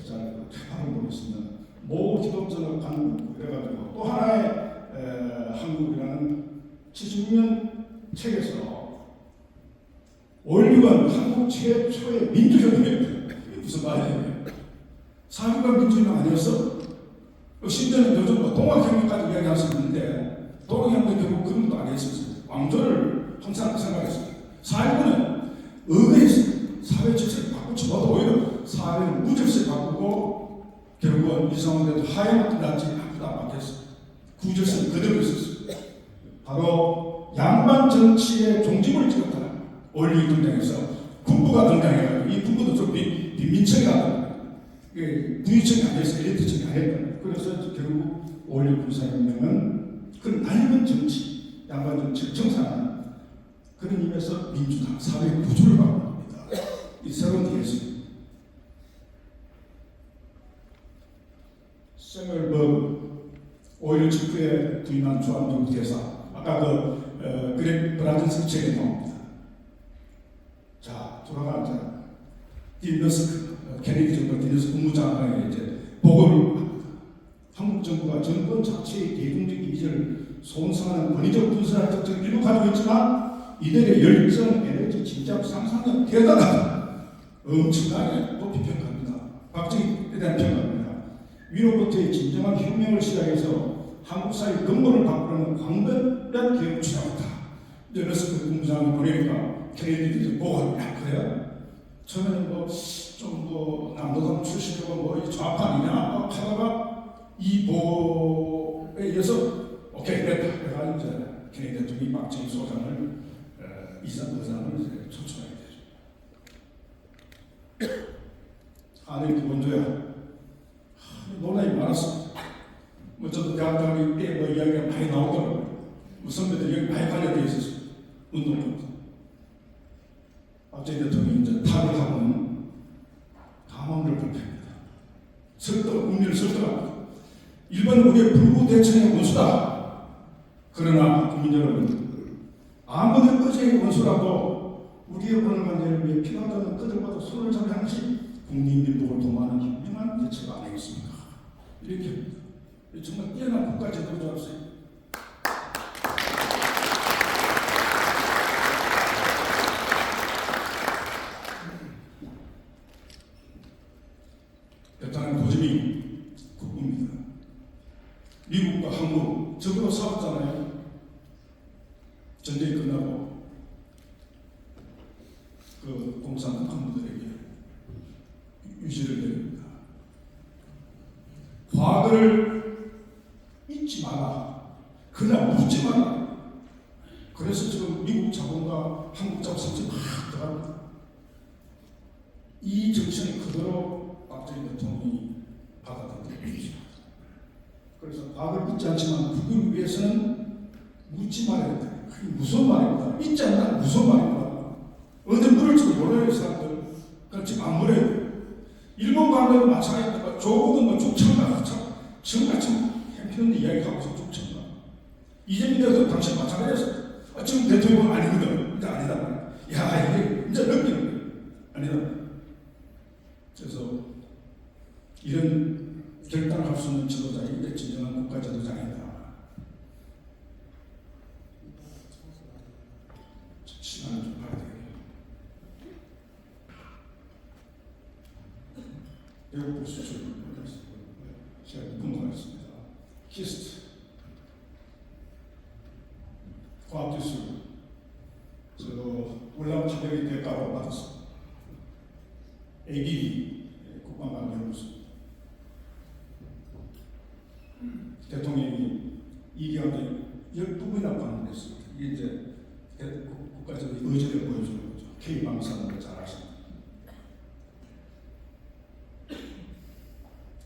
잘 발음 모르겠습니다. 모 기독전을 강국 그래가지고 또 하나의 한국이라는 70년 책에서 5.16은 한국 최초의 민주혁명이었다. 이게 무슨 말이에요? 4.16은 민주혁명 아니었어? 심지어는 요즘 뭐 동학혁명까지 이야기할 수 있는데 동학혁명 결국 그런 것도 아니었어요. 왕조를 항상 생각했습니다. 4.16은 의회에서 사회 질서를 바꾸지 못하고 오히려 사회를 무질서를 바꾸고 결국은 이성원대도 하향 끝났지 아무도 안 바뀌었어요. 구질서는 그대로 있었어요. 바로 양반 정치의 종지부를 찍었다. 5.16 등장해서 군부가 등장해가지고 이 군부도 좀 빈민청이 아니라 부유청이 아니었어요. 엘리트청이 아니었다. 그래서 결국 5.16 군사혁명은 그 낡은 정치, 양반 정치를 정상하는 그런 의미에서 민주당 사회 구조를 바꾼 겁니다. 이 새로운 예수 세뮤얼 버그 5.16 직후에 부임한 주한미국 대사 아까 그렉 브라든스 책에 나옵니다. 자 돌아가자 딘러스크 케네디 정부 딘러스크 국무장관에게 이제 보고를 합니다. 한국 정부가 정권 자체의 대중적 이미지를 손상하는 권위적 군사적 특징을 일부 가지고 있지만 이들의 열정, 에너지, 진짜 상상력 대단하다. 엄청나게 높이 평가합니다. 박정희에 대한 평가입니다. 위로부터의 진정한 혁명을 시작해서 한국 사회의 근본을 바꾸는 광범위한 개혁을 추진했다. 르스크 국무장관이 보내니까 케네디도 보고 그래요? 처음에는 남도당 출신이고 좌파이냐 하다가 이 보고에 의해서 오케이 됐다. 그래가 이제 케네디 대통령이 박정희 소장을 의장을 이제 초청하게 되죠. 한일 기본조야. 논란이 많았습니다. 저도 대학교 때 이야기가 많이 나오더라고요. 선배들이 여기 많이 관여되어 있었어요. 운동부터. 박정희 대통령이 이제 타격하고는 강화문을 불패합니다. 국민을 설득합니다. 일본은 우리의 불구대천의 원수다. 그러나 국민 여러분, 아무리 어제의 원수라도 우리의 오늘만을 위해 필요하다는 그들과도 손을 잡는 것이 국민민복을 도모하는 현명한 대처가 아니겠습니까? 이렇게 합니다. 정말 뛰어난 국가 제도를 잡았어요. 베트남 고즈미 국부입니다. 미국과 한국 적으로 싸웠잖아요. 전쟁이 끝나고 그 공산당 간부들에게 유지를 내립니다. 과거를 잊지 마라. 그냥 묻지 마라. 그래서 지금 미국 자본과 한국 자본 성질이 막 들어갑니다. 이 정신을 그대로 박정희 대통령이 받아들이고 있습니다. 그래서 과거를 잊지 않지만 국민을 위해서는 묻지 말아야 돼. 그게 무슨 말입니다. 잊지 않나 무슨 말입니다. 언제 물을지도 몰라요 사람들. 그러니까 지금 안 물어요. 일본 관계도 마찬가지입니다. 조국은 죽천가 정말 참 힘든 이야기하고 있어. 죽천가 이재명 대통령 당시 마찬가지였어. 지금 대통령은 아니거든. 이제 아니다. 야 이게 이제 느끼는 거예요. 아니다. 그래서 이런 결단을 할 수 있는 지도자이 이제 진정한 국가 지도자이다. 시간을 좀 봐야 되겠네요. 외국 수출 제가 궁금했습니다. 키스트 과학기술 올라온 가격의 대가로 받았습니다. AD 국방과학연구소 대통령이 이 기간에 12번이나 방문했습니다. 이게 이제 국가적인 의지를 보여주는 거죠. K방사능을 잘 아십니다.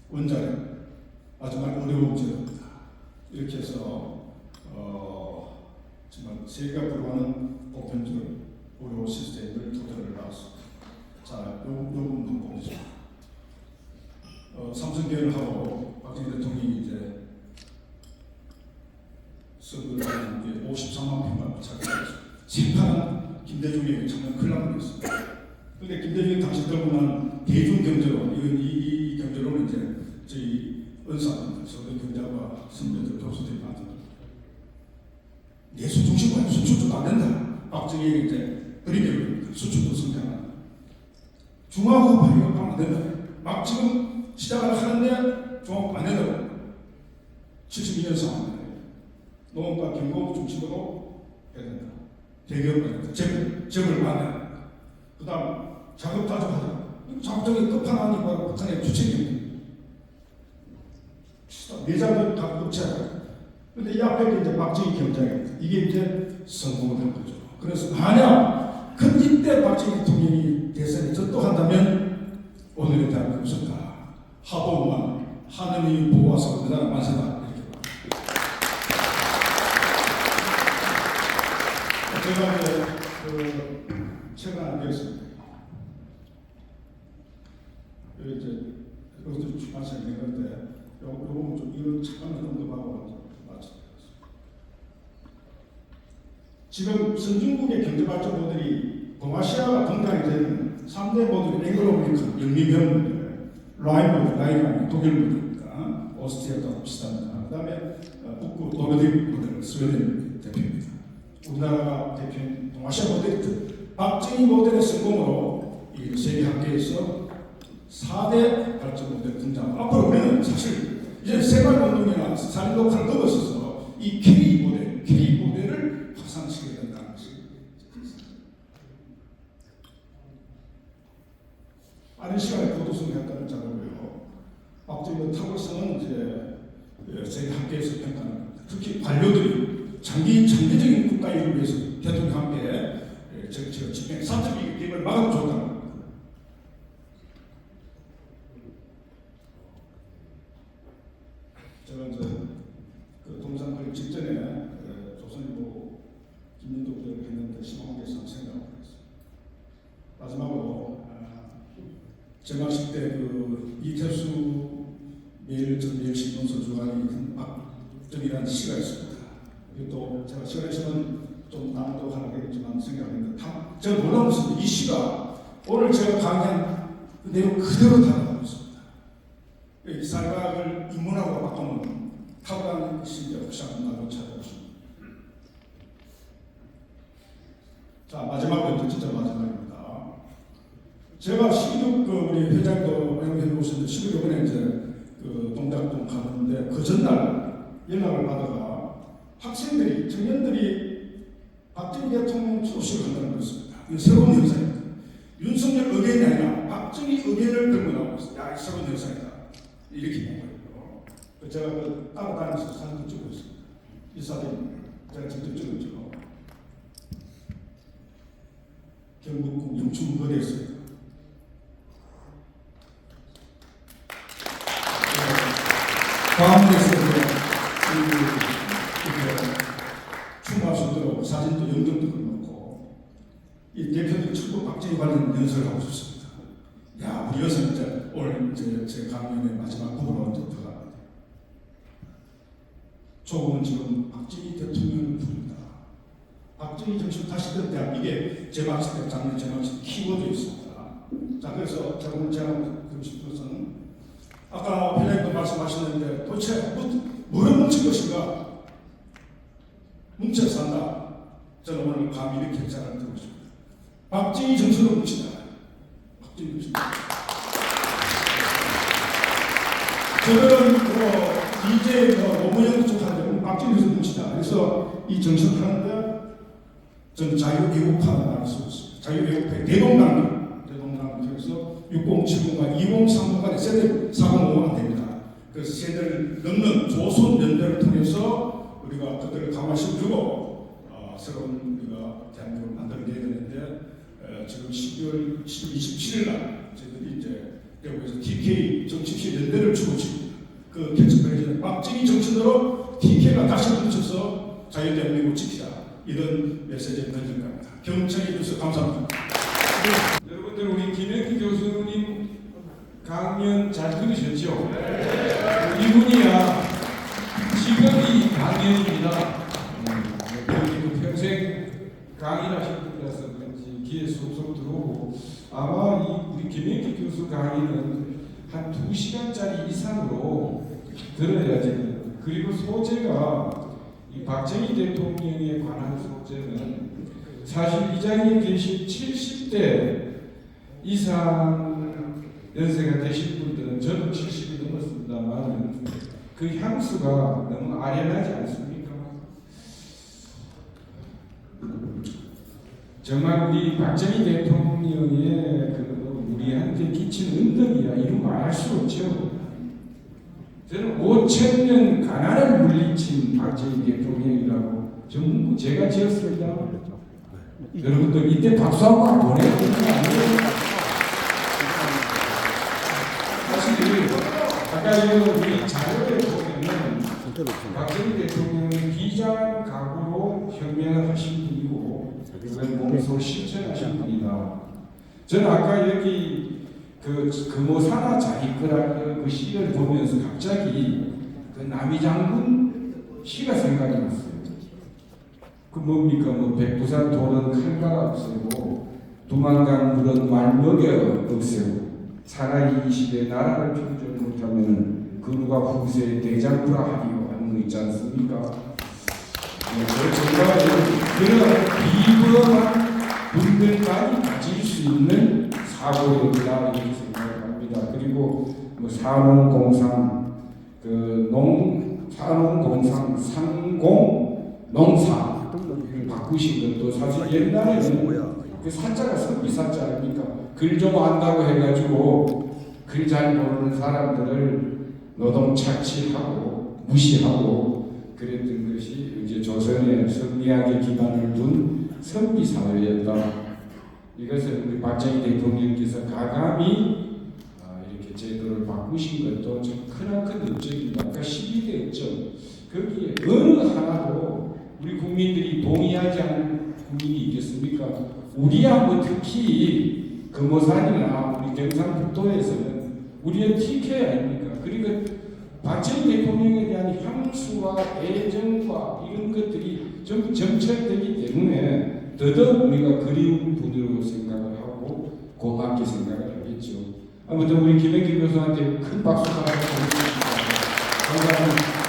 원자력 정말 어려운 제도입니다. 이렇게 해서 정말 세계가 부러워하는 보편적인 의료 시스템을 도전을 나왔습니다. 자, 요 부분 보시죠. 삼성 계열을 하고 박정희 대통령이 이제 서울에 53만 평을 차지했습니다. 심판한 김대중이 정말 큰일 날 뻔했습니다. 그런데 김대중이 당시 들고 난 대중경제로 이 경제로는 이제 저희 은사입니다. 서울 경제학과 선배들 교수들이 만든 예수 중심으로 수출도 안 된다. 박정희 이제 어린이입니다. 수출도 성장한다. 중화학업 이거 안 된다. 막 지금 시작을 하는데 중화학업 안 된다고. 72년 상황입니다. 농업과 경공업 중심으로 해야 된다. 대기업을 해야 된다. 재벌을 만나야 된다. 그 다음 작업 다져가자. 작업적인 끝판왕이 북한의 주체입니다. 내장을 다 흡체하고. 근데 이 앞에 이제 박정희 경제입니다. 이게 이제 성공을 한 거죠. 그래서 만약 이때 박정희 대통령이 대선에 전도한다면 오늘의 대한민국 없었다. 하보만 하느님이 보호하사 우리나라 만세다. 제가 이제 최근 안 되었습니다. 이제 이것도 출판사에 낸 건데 요거는 좀 이런 잠깐 언급하고 마치겠습니다. 지금 선진국의 경제발전 모델이 동아시아가 등장이 되는 3대 모델 앵글로메이컨 영미형 모델, 라인 모델, 라인이 독일 모델이니까 오스트리아도 비슷합니다. 그 다음에 북구 노르딕 모델, 스웨덴 대표입니다. 우리나라가 대표인 동아시아 모델, 박정희 모델의 성공으로 이 세계 학계에서 4대 발전 모델 등장. 앞으로 우리는 사실 이제 생활운동이나 산업을 넘어서서 이 K 모델을 확산시켜야 된다는 것이 빠른 시간에 고도성했다는 자료고요. 박정희의 탁월성은 이제 세계 학계에서 평가하는 겁니다. 특히 관료들이 장기적인 국가 이익을 위해서 대통령과 함께 정치적 집행, 사적인 개입을 막아도 좋다는 겁니다. 제가 이제 그 동상 그 직전에 조선일보 김민도 기자를 했는데 심화관계상 생각을 했습니다. 마지막으로 제각식 때 그 이태수 매일신문서 주간이 박정희라는 시가 있습니다. 또 제가 시간에 있으면 좀 낭독하겠지만 생각했는데 제가 놀라운 것은 이 시가 오늘 제가 강의한 그 내용 그대로 다가가고 있습니다. 이 살각을 인문학으로 바꾸면 탁월한 것이 이제 혹시 한번 나도 찾아보십니다. 자, 마지막으로 진짜 마지막입니다. 제가 16, 우리 회장도 양해해 보셨는데 16일에 이제 그 동작동 가는데 그 전날 연락을 받아가 학생들이, 청년들이 박정희 대통령 소식을 한다는 것입니다. 이거 새로운 현상입니다. 윤석열 의견이 아니라 박정희 의견을 들고 나오고 있어요. 야, 새로운 현상이다. 이렇게 본 거예요. 제가 그 따라다니면서 사진도 찍고 있습니다. 이 사진 제가 직접 찍었죠. 경북 영춘거리에서요. 가운데서 충마수도 사진도 영등도 넣고 이 대표들 전부 박정희 관련 연설을 하고 싶습니다. 야, 우리 여성 이제 오늘 이제 제 강연의 마지막 부분으로 들어갑니다. 조금은 지금 박정희 대통령을 부릅니다. 박정희 정신 다시 뜬다. 이게 제 방식 때 작년 제 방식 키워드였습니다. 자, 그래서 제가 오늘 제가 드리고 싶은 것은 아까 회장님도 말씀하셨는데 도대체 뭐를 뭉친 것인가? 뭉쳐서 산다. 저는 오늘 감히 이렇게 생각을 드리고 싶습니다. 박정희 정신으로 뭉친다. 박정희 정신. 저는 이제 노무현 쪽한테 박정희 정신 뭉친다. 그래서 이 정신을 하는데 저는 자유애국파를 말할 수 있습니다. 자유애국파의 대동단계 그래서 6070과 2030 간의 세대 4050가 됩니다. 그래서 세대를 넘는 조선 연대를 통해서 우리가 그들을 강화시켜주고 새로운 우리가 대한민국을 만들어내야 되는데 지금 12월 27일 날 저희들이 이제 대구에서 TK 정치시 연대를 주고 있습니다. 그 개척하기 전에 박정희 정신으로 TK가 다시 뭉쳐서 자유대한민국을 지키자 이런 메시지를 던진 겁니다. 경청해 주셔서 감사합니다. 네. 여러분들 우리 김영기 교수님 강연 잘 들으셨죠? 이분이야 직업이 강연입니다. 그리고 평생 강의를 하신 분이라서 그런지 귀에 쏙쏙 들어오고 아마 우리 김영기 교수 강의는 한 2시간짜리 이상으로 들어야지. 그리고 소재가 이 박정희 대통령에 관한 소재는 사실 이 자리에 계신 70대 이상 연세가 되신 분들은 저도 70이 넘었습니다만 그 향수가 너무 아련하지 않습니까? 정말 우리 박정희 대통령의 우리한테 끼친 은덕이야 이루 말할 수 없죠. 저는 5,000년 가난을 물리친 박정희 대통령이라고 전부 제가 지었습니다. 여러분들 이때 박수 한번 보내야 되는 거 아니에요? 사실 아까 우리 자료에 보면은 박정희 대통령은 비장각오로 혁명을 하신 분이고 그걸 몸소 실천하신 분이다. 저는 아까 여기 그 금오사나 자리거라 그 시를 보면서 갑자기 그 남이장군 시가 생각이 났어요. 그 뭡니까 뭐 백두산 돌은 칼갈 없애고 두만강 물은 말 먹여 없애고 차라리 이 시대 나라를 평정 못하면 그 누가 후세에 대장부라 하리요 하는 거 있지 않습니까? 그런 비범한 분들만이 가질 수 있는 사고력이다 이렇게 생각합니다. 그리고 뭐 산업공상, 산업공상, 상공, 농사 바꾸신 것도 사실 옛날에는 그 사자가 선비사자 아닙니까? 글 좀 안다고 해가지고 글 잘 모르는 사람들을 노동 착취하고 무시하고 그랬던 것이 이제 조선의 선리학의 기반을 둔 선비 사회였다. 이것을 우리 박정희 대통령께서 가감히 이렇게 제도를 바꾸신 것도 좀 크나큰 업적입니다. 아까 12대 업적 거기에 어느 하나도 우리 국민들이 동의하지 않는 국민이 있겠습니까? 우리야 뭐 특히 금오산이나 우리 경상북도에서는 우리의 TK 아닙니까? 그리고 박정희 대통령에 대한 향수와 애정과 이런 것들이 전부 점철되기 때문에 더더욱 우리가 그리운 분으로 생각을 하고 고맙게 생각을 하겠죠. 아무튼 우리 김영길 교수한테 큰 박수 부탁드리겠습니다. 감사합니다.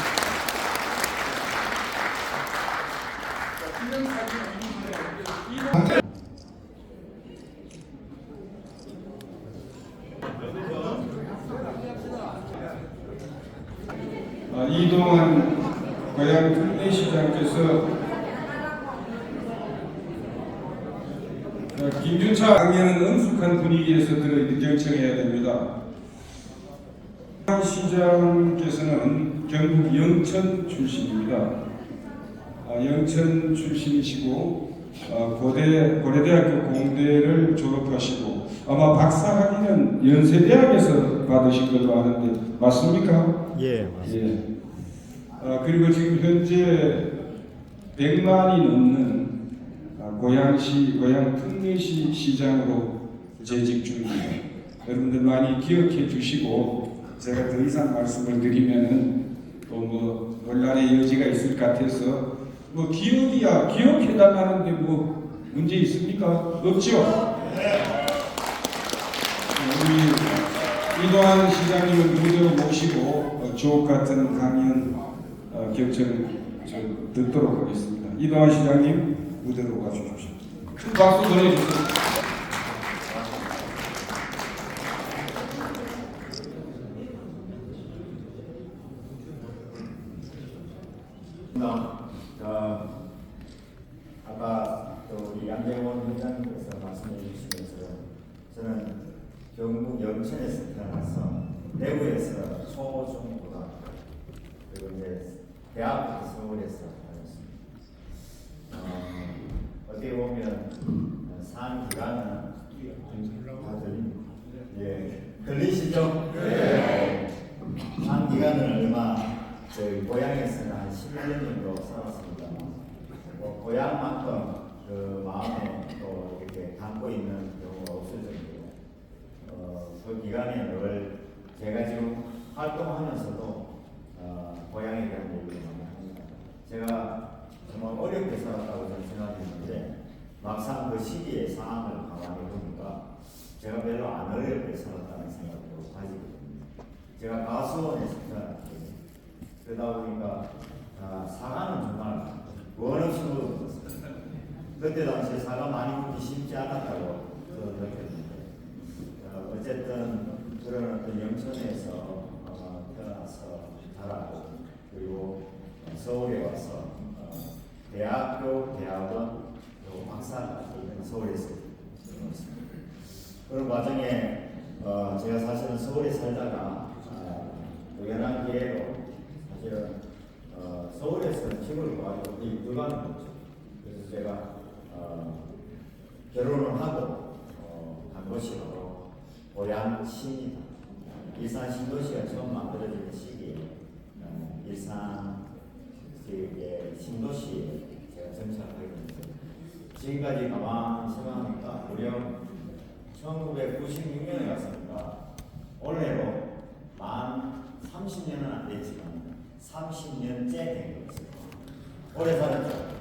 이동환 고향 특례시장께서 김준차 강연은 엄숙한 분위기에서 경청해야 됩니다. 시장께서는 경북 영천 출신입니다. 영천 출신이시고 고려대학교 공대를 졸업하시고 아마 박사학위는 연세대학에서 받으신 걸로 아는데 맞습니까? 예, 맞습니다. 예. 그리고 지금 현재 100만이 넘는 고양 특례시 시장으로 재직 중입니다. 여러분들 많이 기억해 주시고 제가 더 이상 말씀을 드리면은 또 뭐 논란의 여지가 있을 것 같아서 뭐 기억이야 기억해달라는데 뭐 문제 있습니까? 없죠? 우리 이동환 시장님을 무대로 모시고 주옥 같은 강연 경청 듣도록 하겠습니다. 이동환 시장님 무대로 와주십시오. 큰 박수 보내주세요. 아까 또 우리 양재원 회장님께서 말씀해 주신 것처럼 저는 경북 영천에서 태어나서 대구에서 초중고등학교 그리고 이제 대학도 서울에서 다녔습니다. 어떻게 보면 산 기간은 다들 들리시죠? 네. 산 기간은 얼마 저희 고향에서는 한 11년 정도 살았습니다. 고향만큼 그 마음에 또 이렇게 담고 있는 경우가 없을 정도로 그 기간에 늘 제가 지금 활동하면서도 고향에 대한 얘기를 많이 합니다. 제가 정말 어렵게 살았다고 저는 생각했는데 막상 그 시기의 상황을 가만히 보니까 제가 별로 안 어렵게 살았다는 생각도 가지게 됩니다. 제가 가수원에서 태어났거든요. 그러다 보니까 사과는 정말 원없이 먹었어요. 그때 당시에 사과 많이 먹기 쉽지 않았다고 저는 느꼈는데 어쨌든 그런 어떤 영천에서 태어나서 자라고 그리고 서울에 와서 대학교, 대학원, 그리고 박사까지 서울에서 들었습니다. 그런 과정에 제가 사실은 서울에 살다가 우연한 기회로 사실은 서울에서는 집을 구하기가 불가능했죠. 그래서 제가 결혼을 하고 간 곳이 바로 고양시입니다. 일산 신도시가 처음 만들어진 시기에 일산 신도시에 제가 정착하게 됐어요. 지금까지 가만히 생각하니까 무려 1996년에 왔습니다. 올해로 만 30년은 안 됐지만 30년째 된 거죠. 오래 살았죠.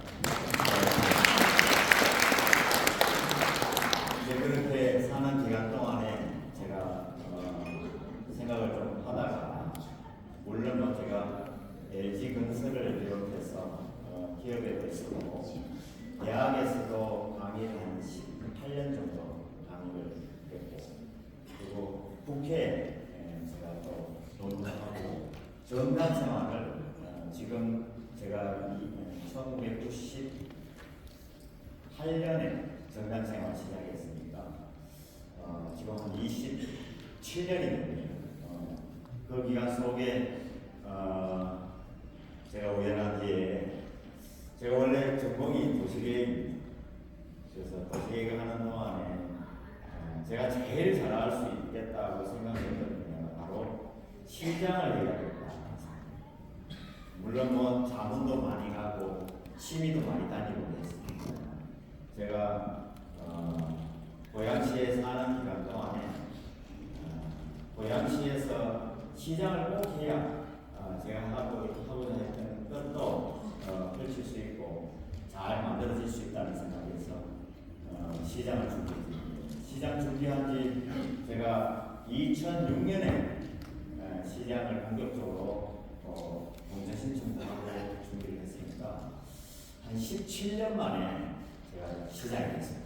이제 그렇게 사는 기간 동안에 제가 생각을 좀 하다가, 물론 뭐 제가 LG 건설을 비롯해서 기업에 대해서도 대학에서도 강의를 한 18년 정도 강의를 했고, 그리고 국회에 제가 또 논문하고 정당 생활을 지금 제가 1998년에 정당 생활 시작했으니까 지금 한 27년이 됐네요. 그 기간 속에 제가 우연하게, 제가 원래 전공이 도시계획입니다. 그래서 도시계획을 하는 동안에 제가 제일 잘할 수 있겠다고 생각했던 분야가 바로 시장을 해야겠다. 물론 뭐 자문도 많이 가고 취미도 많이 다니고 했습니다. 제가 고양시에 사는 기간 동안에 고양시에서 시장을 꼭 해야 제가 하고자 했던 것도 펼칠 수 있고 잘 만들어질 수 있다는 생각에서 시장을 준비했습니다. 시장 준비한 지 제가 2006년에 시장을 본격적으로 공천 신청도 하고 준비를 했으니까 한 17년 만에 제가 시장이 됐습니다.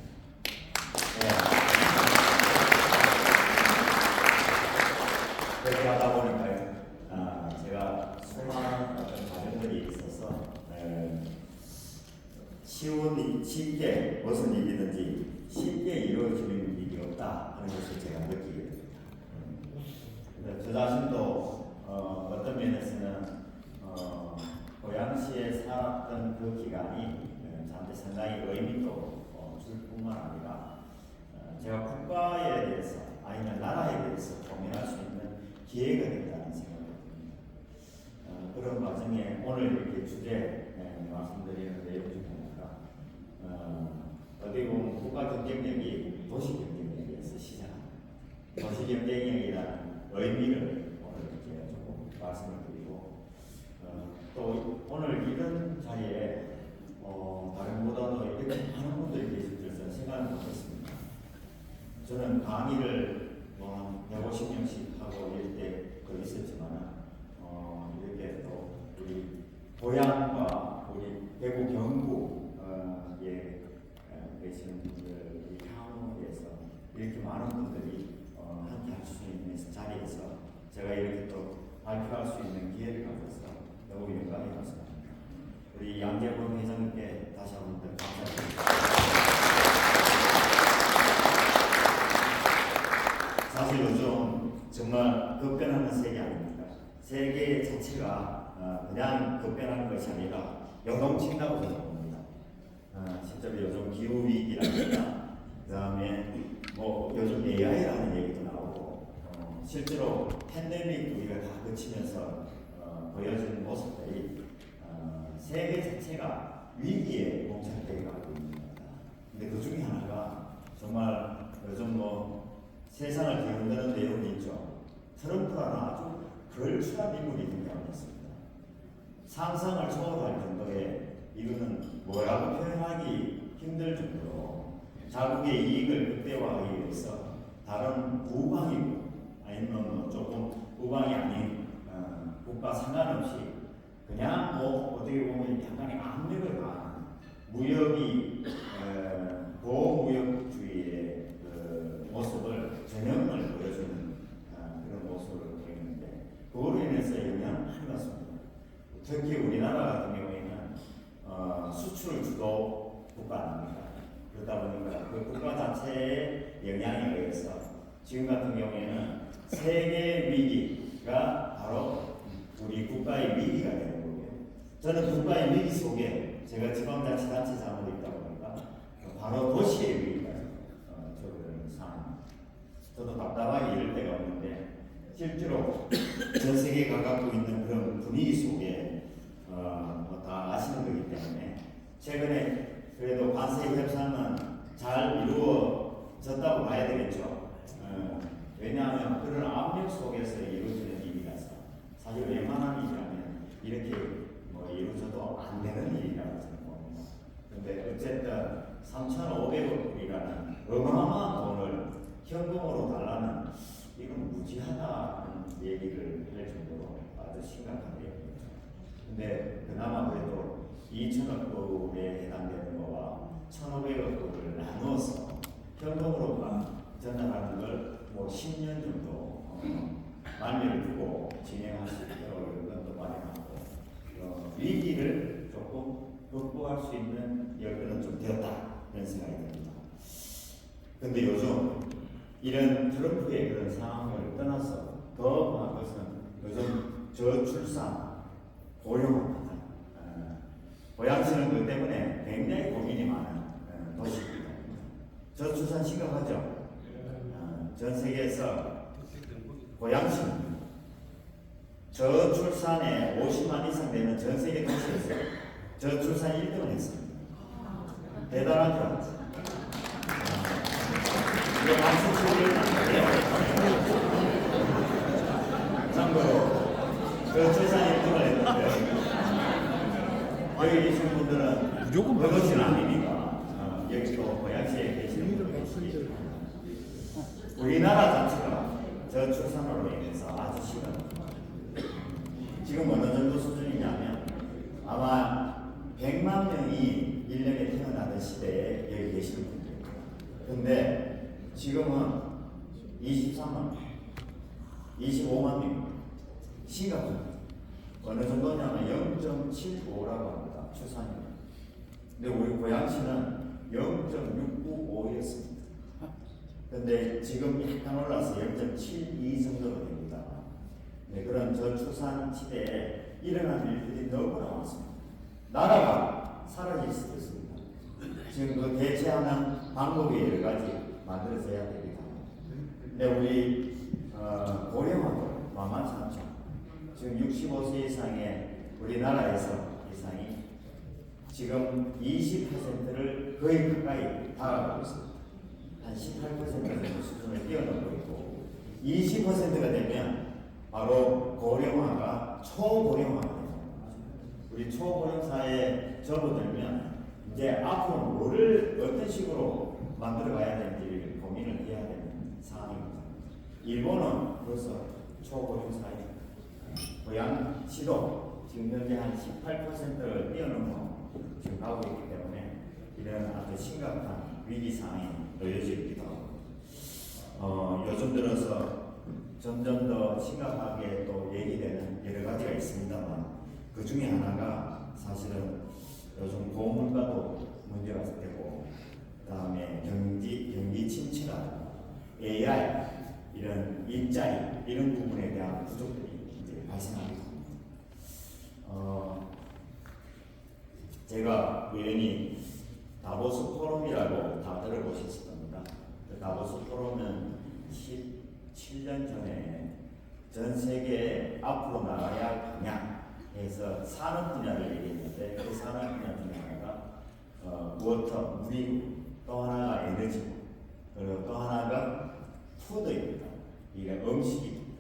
그렇게 하다 보니까 제가 수많은 어떤 과정들이 있어서 쉽게 무슨 일이든지 쉽게 이루어지는 일이 없다 하는 것을 제가 느끼게 됩니다. 저 자신도 어떤 면에서는 고양시에 살았던 그 기간이 저한테 상당히 의미도 줄 뿐만 아니라 제가 국가에 대해서 아니면 나라에 대해서 고민할 수 있는 기회가 됐다는 생각이 듭니다. 그런 과정에 오늘 이렇게 주제 말씀드리는 내용 중에 하나가 어떻게 보면 국가 경쟁력이 도시 경쟁력에서 시작합니다. 도시 경쟁력이라는 의미를 오늘 이렇게 조금 말씀을 드리고, 또 오늘 이런 자리에 다른 보다도 이렇게 많은 분들이 계실 줄은 생각을 못했습니다. 저는 강의를 뭐 150명씩 하고 이럴 때도 있었지만 이렇게 또 우리 고향과 우리 대구 경북에 계시는 분들, 우리 향후에서 이렇게 많은 분들이 함께 할 수 있는 자리에서 제가 이렇게 또 발표할 수 있는 기회를 가져서 너무 영광이 갔습니다. 우리 양재범 회장님께 다시 한번 감사드립니다. 사실 요즘 정말 급변하는 세계 아닙니까? 세계 자체가 그냥 급변하는 것이 아니라 요동친다고 저는 봅니다. 실제로 요즘 기후 위기라든가 그다음에 뭐 요즘 AI라는 얘기도 나오고 실제로 팬데믹 우리가 다 거치면서 보여지는 모습들이 세계 자체가 위기에 봉착되어 가고 있는 겁니다. 근데 그 중에 하나가 정말 요즘 뭐 세상을 뒤흔드는 내용이 있죠. 트럼프라는 아주 걸출한 인물이 등장했습니다. 상상을 초월할 정도의, 이거는 뭐라고 표현하기 힘들 정도로 자국의 이익을 극대화하기 위해서 다른 우방이고 아니면 조금 우방이 아닌 국가 상관없이 그냥 뭐 어떻게 보면 약간의 압력을 가하는 무역이 보호무역주의의 그 모습을 전형을 보여주는 그런 모습을 보이는데, 그거로 인해서 영향을 많이 받습니다. 특히 우리나라 같은 경우에는 수출 주도 국가 아닙니까? 그러다 보니까 그 국가 자체의 영향에 의해서 지금 같은 경우에는 세계 위기가 바로 우리 국가의 위기가 되는 거고요. 저는 국가의 위기 속에 제가 지방자치단체장으로 있다 보니까 바로 도시의 위기가 저는 상황입니다. 저도 답답하게 이럴 때가 없는데 실제로 전 세계에 가깝고 있는 그런 분위기 속에 다 아시는 거기 때문에 최근에 그래도 관세 협상은 잘 이루어지고 졌다고 봐야 되겠죠. 왜냐하면 그런 압력 속에서 이루어지는 일이라서 사실 웬만한 일이라면 이렇게 뭐 이루어져도 안 되는 일이라고 저는 봅니다. 근데 어쨌든 3,500억 불이라는 어마어마한 돈을 현금으로 달라는 이건 무지하다는 얘기를 할 정도로 아주 심각한 내용이죠. 근데 그나마 그래도 2천억 불에 해당되는 거와 1,500억 불을 나누어서 현금으로 전달하는 걸 뭐 10년 정도 만료를 두고 진행할 수 있도록 여건도 마련하고 위기를 조금 극복할 수 있는 여건은 좀 되었다 이런 생각이 듭니다. 근데 요즘 이런 트럼프의 그런 상황을 떠나서 더 나은 것은 요즘 저출산 고령화입니다. 고양시는 그 때문에 굉장히 고민이 많은 도시입니다. 저출산 심각하죠? 전 세계에서 고양시 저출산에 50만 이상 되는 전 세계 도시에서 저출산 1등을 했습니다. 대단하죠? 이거 박수 치고를 참고로 저출산 1등을 했는데 여기 계신 분들은 무조건 그것은 아니니까 여기도 고양시에 계시는 분들 계시죠. 우리나라 자체가 저출산으로 인해서 아주 심각합니다. 지금 어느 정도 수준이냐면 아마 100만 명이 1년에 태어나던 시대에 여기 계시는 분들이에요. 근데 지금은 23만 명, 25만 명 심각합니다. 어느 정도냐면 0.75라고 합니다. 출산율. 근데 우리 고양시는 0.695였습니다. 근데 지금 약간 올라서 0.72 정도로 됩니다. 네, 그런 저출산 시대에 일어난 일들이 너무나 많습니다. 나라가 사라질 수도 있습니다. 지금 그 대체하는 방법이 여러 가지 만들어져야 됩니다. 근데 우리 고령화도 만만치 않죠. 지금 65세 이상의 우리나라에서 이상이 지금 20%를 거의 가까이 다가가고 있습니다. 한 18% 정도 수준을 뛰어넘고 있고 20%가 되면 바로 고령화가 초고령화가 됩니다. 우리 초고령 사회에 접어들면 이제 앞으로 뭐를 어떤 식으로 만들어가야 되는지 고민을 해야 되는 상황입니다. 일본은 벌써 초고령 사회, 고양시도 지금 현재 한 18%를 뛰어넘어 지금 가고 있기 때문에 이런 아주 심각한 위기 상황에 놓여져 있기도 하고 요즘 들어서 점점 더 심각하게 또 얘기되는 여러 가지가 있습니다만 그 중에 하나가 사실은 요즘 고물가도 문제가 되고 그 다음에 경기 침체라든가 AI 이런 일자리 이런 부분에 대한 부족들이 이제 발생하게 됩니다. 제가 우연히 다보스 포럼이라고 다 들어보셨을 겁니다. 그 다보스 포럼은 17년 전에 전 세계 앞으로 나가야 할 방향에서 산업 분야를 얘기했는데 그 산업 분야 중에 하나가 워터, 물이고 또 하나가 에너지고 그리고 또 하나가 푸드입니다. 이게 음식입니다.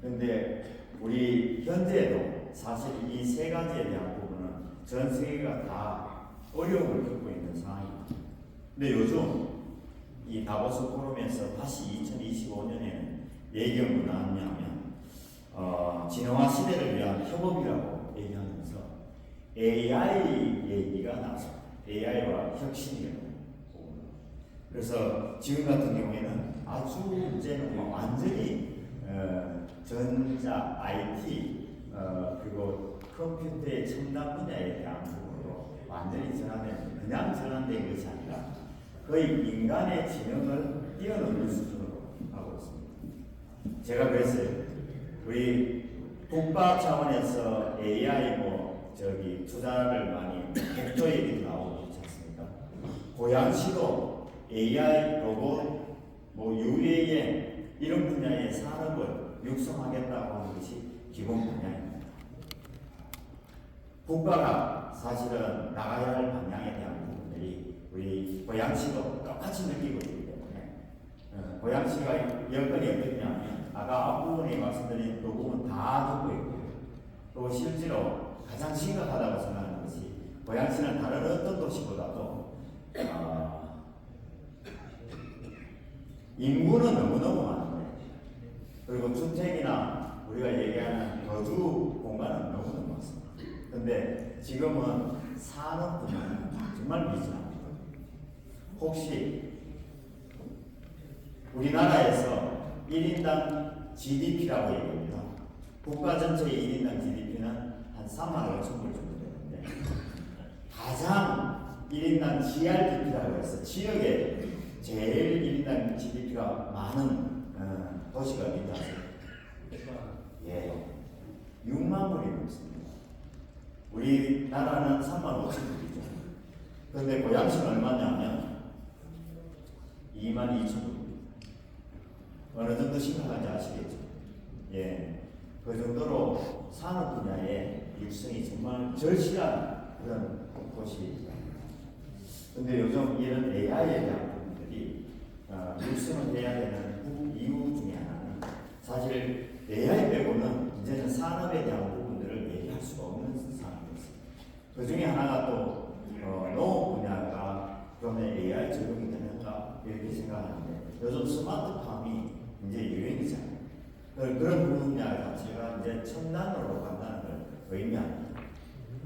근데 우리 현재도 사실 이 세 가지에 대한 부분은 전 세계가 다 어려움을 겪고 있는 상황입니다. 근데 요즘 이 다보스 포럼에서 다시 2025년에는 얘기가 뭐 나왔냐면 진화화 시대를 위한 협업이라고 얘기하면서 AI 얘기가 나왔습니다. AI와 혁신이라고. 그래서 지금 같은 경우에는 아주 이제는 뭐 완전히 전자, IT 그리고 컴퓨터의 첨단 분야에 대한 부분으로 완전히 전환된, 그냥 전환된 것이 아니라 거의 인간의 지능을 뛰어넘는 수준으로 하고 있습니다. 제가 그래서 우리 국가 차원에서 AI 투자를 많이 100조 얘기도 나오고 있지 않습니까? 고양시도 AI, 로봇, UAM 이런 분야의 산업을 육성하겠다고 하는 것이 기본 방향입니다. 국가가 사실은 나가야 할 방향에 대한 부분들이 우리 고양시도 똑같이 느끼고 있기 때문에 고양시가 여건이 어떻냐면 아까 앞부분에 말씀드린 그 부분 다 듣고 있고 또 실제로 가장 심각하다고 생각하는 것이 고양시는 다른 어떤 도시보다도 인구는 너무너무 많은데 그리고 주택이나 우리가 얘기하는 거주 공간은 너무너무 많습니다. 근데 지금은 산업 분야는 정말 미진합니다. 혹시 우리나라에서 1인당 GDP라고 얘기합니다. 국가 전체의 1인당 GDP는 한 3만 5천 불 정도 되는데 가장 1인당 GRDP라고 해서 지역에 제일 1인당 GDP가 많은 도시가 어딘지 아세요? 예, 6만 불이 넘습니다. 우리나라는 3만 5천 불이죠. 그런데 고양시는 얼마냐면 2만 2천 불입니다. 어느 정도 심각한지 아시겠죠? 예, 그 정도로 산업 분야의 육성이 정말 절실한 그런 곳이. 근데 요즘 이런 AI에 대한 부분들이 육성을 해야 되는 이유 중에 하나는 사실 AI 빼고는 이제는 산업에 대한 부분들을 얘기할 수가 없는 상황이었습니다. 그 중에 하나가 또 농업 분야가 그러면 AI 적용이 되는가 이렇게 생각하는데 요즘 스마트팜이 이제 유행이잖아요. 그런 분야 자체가 이제 첨단으로 간다는 걸 의미합니다.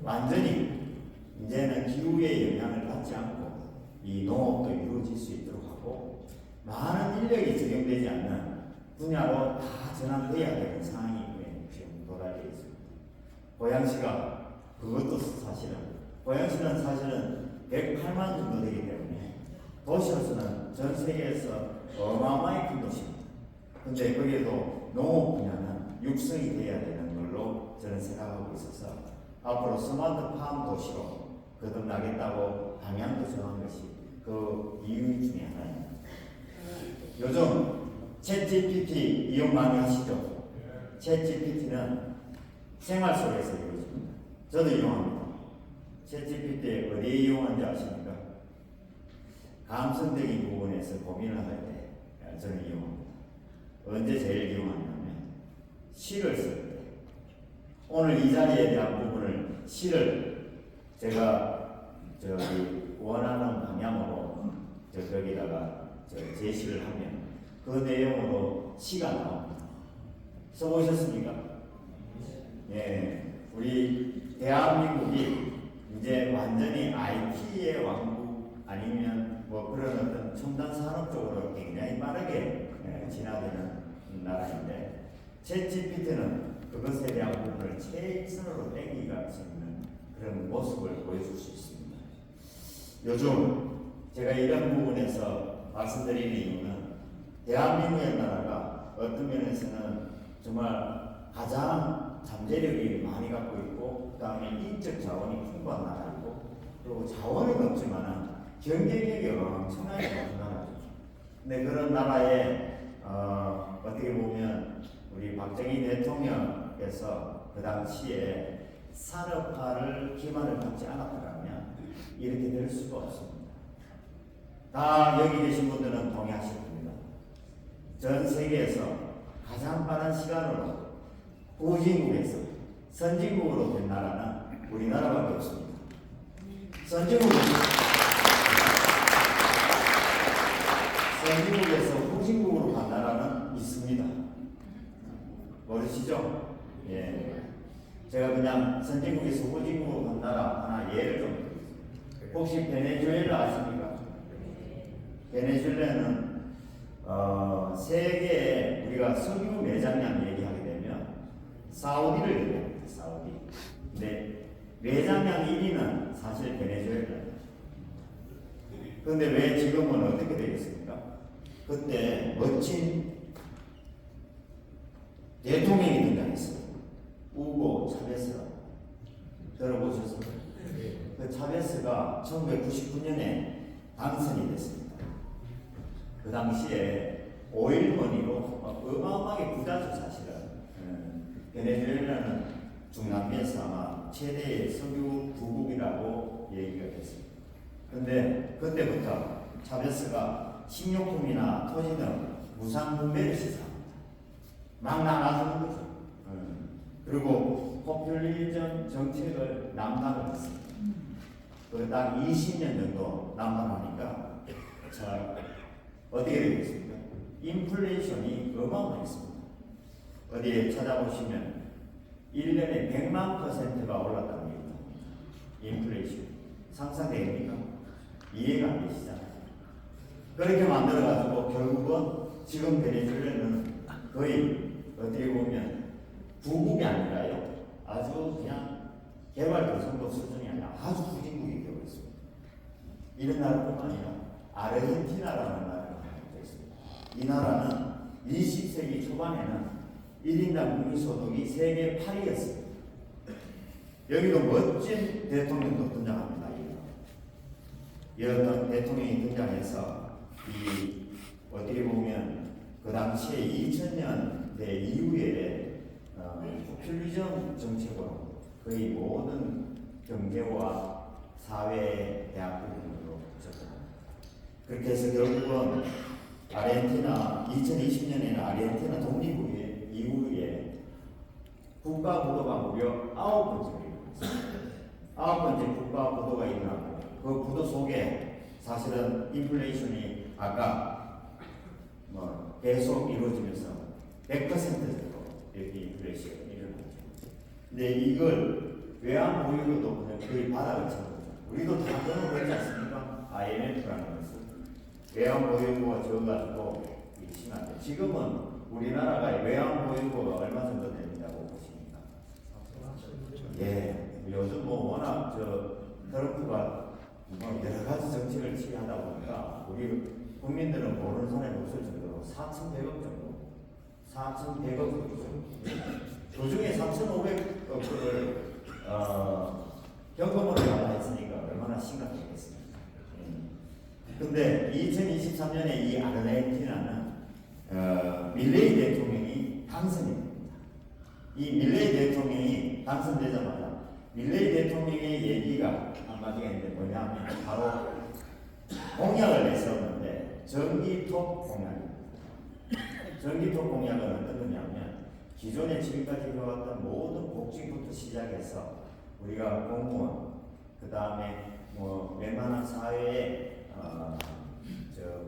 완전히 이제는 기후의 영향을 받지 않고 이 농업도 이루어질 수 있도록 하고 많은 인력이 적용되지 않는 분야로 다 전환돼야 되는 상황이 지금 도달되어 있습니다. 고양시가 그것도 사실은 고양시는 사실은 108만 정도 되기 때문에 도시로서는 전 세계에서 어마어마하게 큰 도시입니다. 근데 거기에도 농업 분야는 육성이 돼야 되는 걸로 저는 생각하고 있어서 앞으로 스마트팜 도시로 거듭나겠다고 방향도 정한 것이 그 이유 중에 하나입니다. 요즘 챗GPT 이용 많이 하시죠? 챗GPT는 생활 속에서 이루어집니다. 저도 이용합니다. 챗GPT 어디에 이용하는지 아십니까? 감성적인 부분에서 고민을 할 때 저는 이용합니다. 언제 제일 이용하냐면 시를 쓸 때. 오늘 이 자리에 대한 부분을 시를 제가 원하는 방향으로 거기다가 제시를 하면 그 내용으로 시가 나옵니다. 써보셨습니까? 예, 우리 대한민국이 이제 완전히 IT의 왕국 아니면 뭐 그런 어떤 첨단 산업 쪽으로 굉장히 빠르게 진화되는 나라인데 챗GPT는 그것에 대한 부분을 최선으로 땡기가 있는 그런 모습을 보여줄 수 있습니다. 요즘 제가 이런 부분에서 말씀드리는 이유는 대한민국의 나라가 어떤 면에서는 정말 가장 잠재력이 많이 갖고 있고 그 다음에 인적 자원이 풍부한 나라이고 그리고 자원은 없지만 경제력이 엄청나게 높은 나라죠. 근데 그런 나라에 어떻게 보면 우리 박정희 대통령께서 그 당시에 산업화를 기반을 갖지 않았더라면 이렇게 될 수가 없습니다. 다 여기 계신 분들은 동의하실 겁니다. 전 세계에서 가장 빠른 시간으로 후진국에서 선진국으로 된 나라는 우리나라밖에 없습니다. 선진국에서 후진국으로 간 나라는 있습니다. 모르시죠? 예. 제가 그냥 선진국에서 후진국으로 간 나라 하나 예를 좀 드리겠습니다. 혹시 베네수엘라 아십니까? 베네수엘라는 세계에 우리가 석유 매장량 얘기하게 되면 사우디를 얘기합니다. 사우디. 근데 매장량 1위는 사실 베네수엘라입니다. 그런데 왜 지금은 어떻게 되겠습니까? 그때 멋진 대통령이 등장했어요. 우고 차베스라고 들어보셨어요? 그 차베스가 1999년에 당선이 됐습니다. 그 당시에 오일머니로 어마어마하게 부자죠 사실은. 베네수엘라는 중남미에서 아마 최대의 석유 부국이라고 얘기가 됐습니다. 근데 그때부터 차베스가 식료품이나 토지 등 무상 분배를 시사합니다. 막 나눠주는 거죠. 그리고 포퓰리즘 정책을 남발을 했습니다. 딱 20년 정도 남발하니까 자, 어떻게 되겠습니까? 인플레이션이 어마어마했습니다. 어디에 찾아보시면 1년에 100만%가 올랐다는 얘기입니다. 인플레이션. 상상됩니까? 이해가 안 되시잖아요. 그렇게 만들어가지고 결국은 지금 베네수엘라는 거의 어떻게 보면 부국이 아니라요. 아주 그냥 개발도상국 수준이 아니라 아주 후진국이 되어있습니다. 이런 나라뿐만 아니라 아르헨티나라는 나라가 있습니다. 이 나라는 20세기 초반에는 1인당 국민소득이 세계 8위였습니다. 여기도 멋진 대통령도 등장합니다. 이런 대통령이 등장해서 어떻게 보면 그 당시에 2000년대 이후에 포퓰리즘 정책으로 거의 모든 경제와 사회 대학 부분으로 접근합니다. 그렇게 해서 결국은 아르헨티나 2020년에는 아르헨티나 독립 이후에 국가 부도가 무려 9번째가 일어났습니다. 9번째 국가 부도가 일어나고 그 부도 속에 사실은 인플레이션이 아까 계속 이루어지면서 100% 정도 이렇게 인플레이션이 일어나죠. 근데 이걸 외환 보유고도 거의 바닥을 쳐버리죠. 우리도 다 그런 거 있지 않습니까? IMF라는 것은 외환 보유고가 적어가지고 심한데 지금은 우리나라가 외환 보유고가 얼마 정도 된다고 보십니까? 예, 요즘 워낙 트럼프가 여러 가지 정책을 취하다 보니까 우리 국민들은 모르는 사람이 없을 정도로 4,100억 정도, 4,100억 정도. 그 중에 3,500억을 현금으로 달라 했으니까 얼마나 심각했겠습니까? 근데 2023년에 이 아르헨티나는 밀레이 대통령이 당선이 됩니다. 이 밀레이 대통령이 당선되자마자 밀레이 대통령의 얘기가 한마디가 있는데 뭐냐면 바로 공약을 내세웠는데 전기톱 공약입니다. 전기톱 공약은 어떤 거냐면 기존에 지금까지 해왔던 모든 복지부터 시작해서 우리가 공무원 그 다음에 웬만한 사회에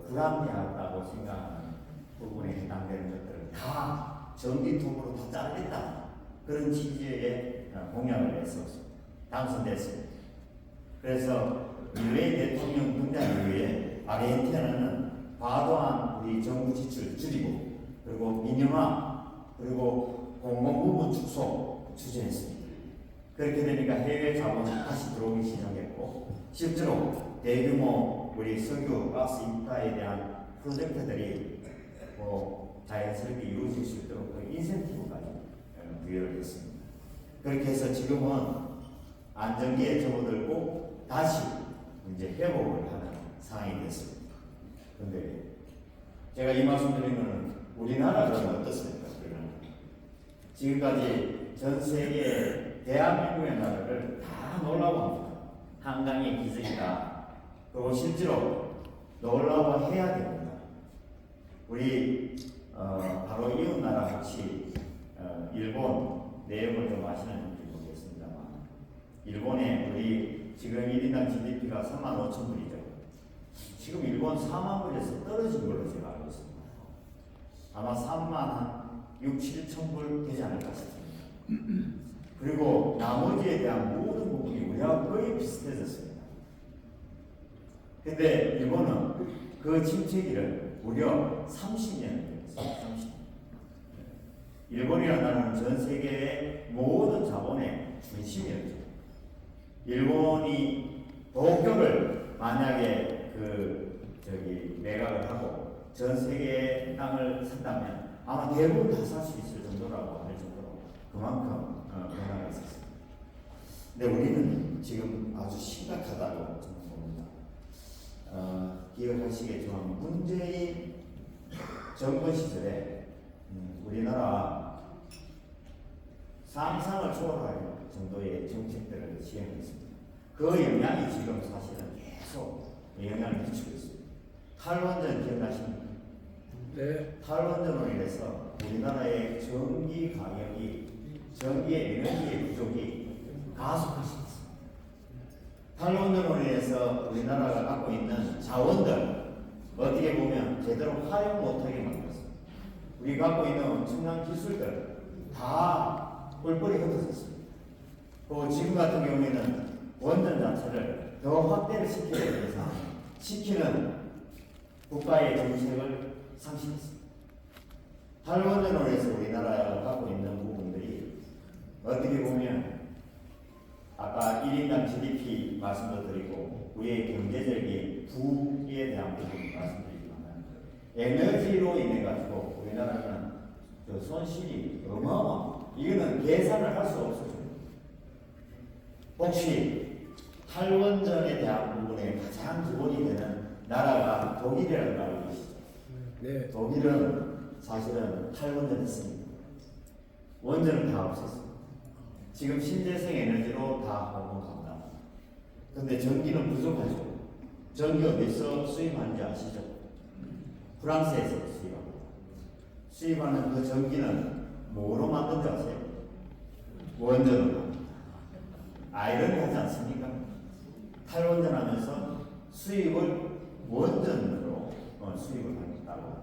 불합리하다고 생각하는 부분에 해당되는 것들을 다 전기톱으로 다 자르겠다. 그런 취지의 공약을 냈었습니다. 당선됐습니다. 그래서 밀레이 대통령 등장 이후에 아르헨티나는 과도한 우리 정부 지출을 줄이고 그리고 민영화 그리고 공공부문 축소 추진했습니다. 그렇게 되니까 해외 자본이 다시 들어오기 시작했고 실제로 대규모 우리 석유 가스 인프라에 대한 프로젝트들이 자연스럽게 이루어질 수 있도록 그 인센티브까지 부여를 했습니다. 그렇게 해서 지금은 안정기에 접어들고 다시 이제 회복을 하는 상황이 됐습니다. 그런데 제가 이 말씀 드린 것은 우리나라는 어떻습니까? 지금까지 전 세계 대한민국의 나라를 다 놀라고 합니다. 한강의 기적이다. 그리고 실제로 놀라고 해야 됩니다. 우리 바로 이웃 나라 혹시 일본 내용을 좀 아시는지 모르겠습니다만 일본에 우리 지금 1인당 GDP가 35,000불이죠. 지금 일본 4만 불에서 떨어진 걸로 제가 알고 있습니다. 아마 3만 6, 7천 되지 않을까 싶습니다. 그리고 나머지에 대한 모든 부분이 우리와 거의 비슷해졌습니다. 근데 일본은 그 침체기를 무려 30년을 했습니다. 30년. 일본이라는 나라는 전 세계의 모든 자본의 중심이었죠. 일본이 도쿄를 만약에 매각을 하고 전 세계의 땅을 산다면 아마 대부분 다 살 수 있을 정도라고 할 정도로 그만큼 변화가 있었습니다. 근데 우리는 지금 아주 심각하다고 저는 봅니다. 기억하시겠지만 문재인 정권 시절에 우리나라 상상을 초월할 정도의 정책들을 시행했습니다. 그 영향이 지금 사실은 계속 영향을 미치고 있습니다. 탈원전 기억나십니까? 네. 탈원전으로 인해서 우리나라의 전기 가격이, 전기의 에너지의 부족이 가속할 수 있습니다. 탈원전으로 인해서 우리나라가 갖고 있는 자원들 어떻게 보면 제대로 활용 못하게 만들었습니다. 우리 갖고 있는 엄청난 기술들 다 뿔뿔이 흩어졌습니다. 또 지금 같은 경우에는 원전 자체를 더 확대를 시키기 위해서 시키는 국가의 정책을 상실했습니다. 탈원전으로 해서 우리나라가 갖고 있는 부분들이 어떻게 보면 아까 1인당 GDP 말씀도 드리고 우리의 경제적인 부에 대한 부분 말씀드리지만 에너지로 인해 가지고 우리나라는 그 손실이 어마어마. 이거는 계산을 할 수 없어요. 혹시 탈원전에 대한 부분에 가장 기본이 되는 나라가 독일이라는 걸 알고 계시죠? 네. 독일은 사실은 탈원전했습니다. 원전은 다 없었습니다. 지금 신재생 에너지로 다 넘어갑니다. 근데 전기는 부족하죠. 전기 어디서 수입하는지 아시죠? 프랑스에서 수입합니다. 수입하는 그 전기는 뭐로 만든 줄 아세요? 원전으로 만듭니다. 아이러니하지 않습니까? 탈원전 하면서 수입을 원전으로 수입을 하겠다고.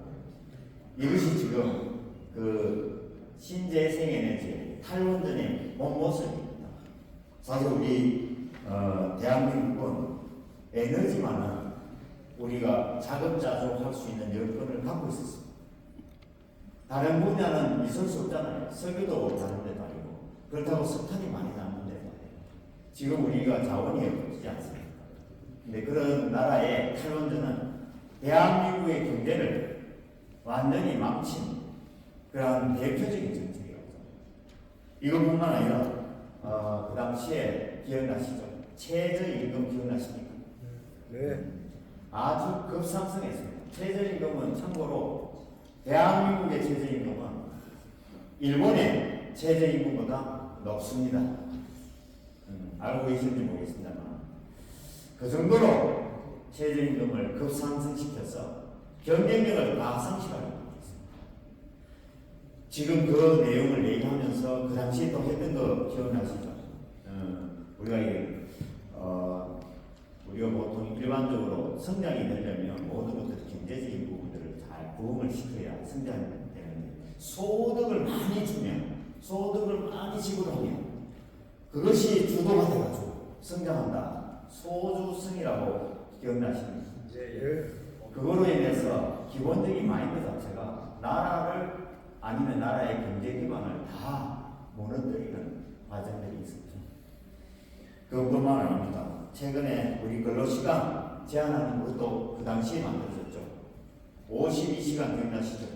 이것이 지금 그 신재생 에너지 탈원전의 본 모습입니다. 사실 우리 대한민국은 에너지만은 우리가 자급자족할 수 있는 여건을 갖고 있었습니다. 다른 분야는 있을 수 없잖아요. 석유도 다른 데도 아니고 그렇다고 석탄이 많이 나는 데도 아니고 지금 우리가 자원이 없지 않습니까? 근데 그런 나라의 탈원전은 대한민국의 경제를 완전히 망친 그런 대표적인 정책이라고 생각합니다. 이것뿐만 아니라 그 당시에 기억나시죠? 최저임금 기억나십니까? 네. 아주 급상승했습니다. 최저임금은 참고로 대한민국의 최저임금은 일본의 최저임금보다 높습니다. 알고 계신지 모르겠습니다만 그 정도로 최저임금을 급상승시켜서 경쟁력을 다 상실하게 만들었습니다. 지금 그 내용을 얘기하면서 그 당시에 또 했던 거 기억나시죠? 우리가 보통 일반적으로 성장이 되려면 모든 것들 경제적인 부분들을 잘 부흥을 시켜야 성장이 되는데 소득을 많이 주면 소득을 많이 지불하면 그것이 주도가 돼가지고 성장한다. 소주성이라고 기억나십니까? 예. 그거로 인해서 기본적인 마인드 자체가 나라를 아니면 나라의 경제 기반을 다 무너뜨리는 과정들이 있었죠. 그것뿐만 아닙니다. 최근에 우리 근로시간 제한하는 것도 그 당시에 만들어졌죠. 52시간 기억나시죠?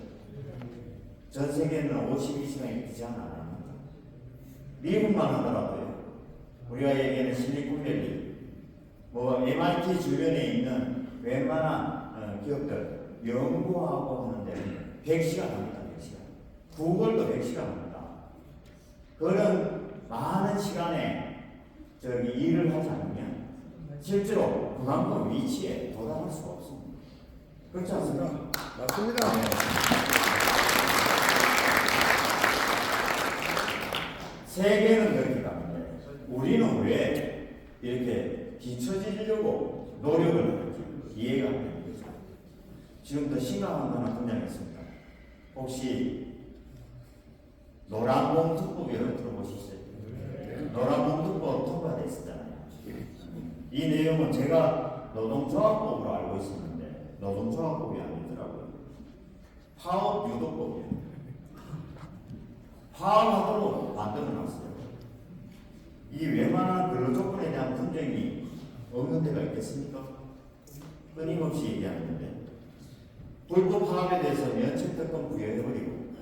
전 세계는 52시간 이렇게 제한 안 합니다. 미국만 하더라도요. 우리가 얘기하는 실리콘밸리, MIT 주변에 있는 웬만한 기업들 연구하고 하는데 100시간 합니다. 100시간. 구글도 100시간 합니다. 그런 많은 시간에 일을 하지 않으면 실제로 그만큼 위치에 도달할 수가 없습니다. 그렇지 않습니까? 맞습니다. 세계는 그렇게 가는데 우리는 왜 이렇게 뒤처지려고 노력을 하는지 이해가 안 되는 거죠. 지금 더 심각한 하나 등장했습니다. 혹시 노란봉투법 여러분 들어보셨어요? 노란봉투법 통과됐었잖아요. 이 내용은 제가 노동조합법으로 알고 있었는데 노동조합법이 아니더라고요. 파업유도법이에요. 파업하도록 만들어놨어요. 이 웬만한 근로조건에 대한 분쟁이 없는 데가 있겠습니까? 끊임없이 얘기하는데 불법 파업에 대해서 면책특권 부여해버리고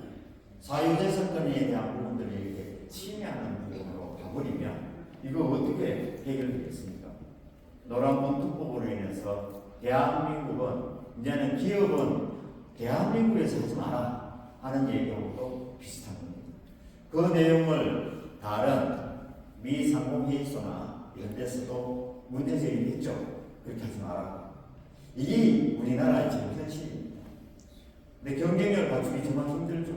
사유재산권에 대한 부분들을 이렇게 침해하는 부분으로 가버리면 이거 어떻게 해결되겠습니까? 노란봉투법으로 인해서 대한민국은 이제는 기업은 대한민국에서 하지 마라 하는 얘기하고도 비슷한 겁니다. 그 내용을 다른 미 상공회의소나 이런 데서도 문제 제기했죠. 그렇게 하지 마라. 이게 우리나라의 지금 현실입니다. 근데 경쟁력을 갖추기 정말 힘들죠.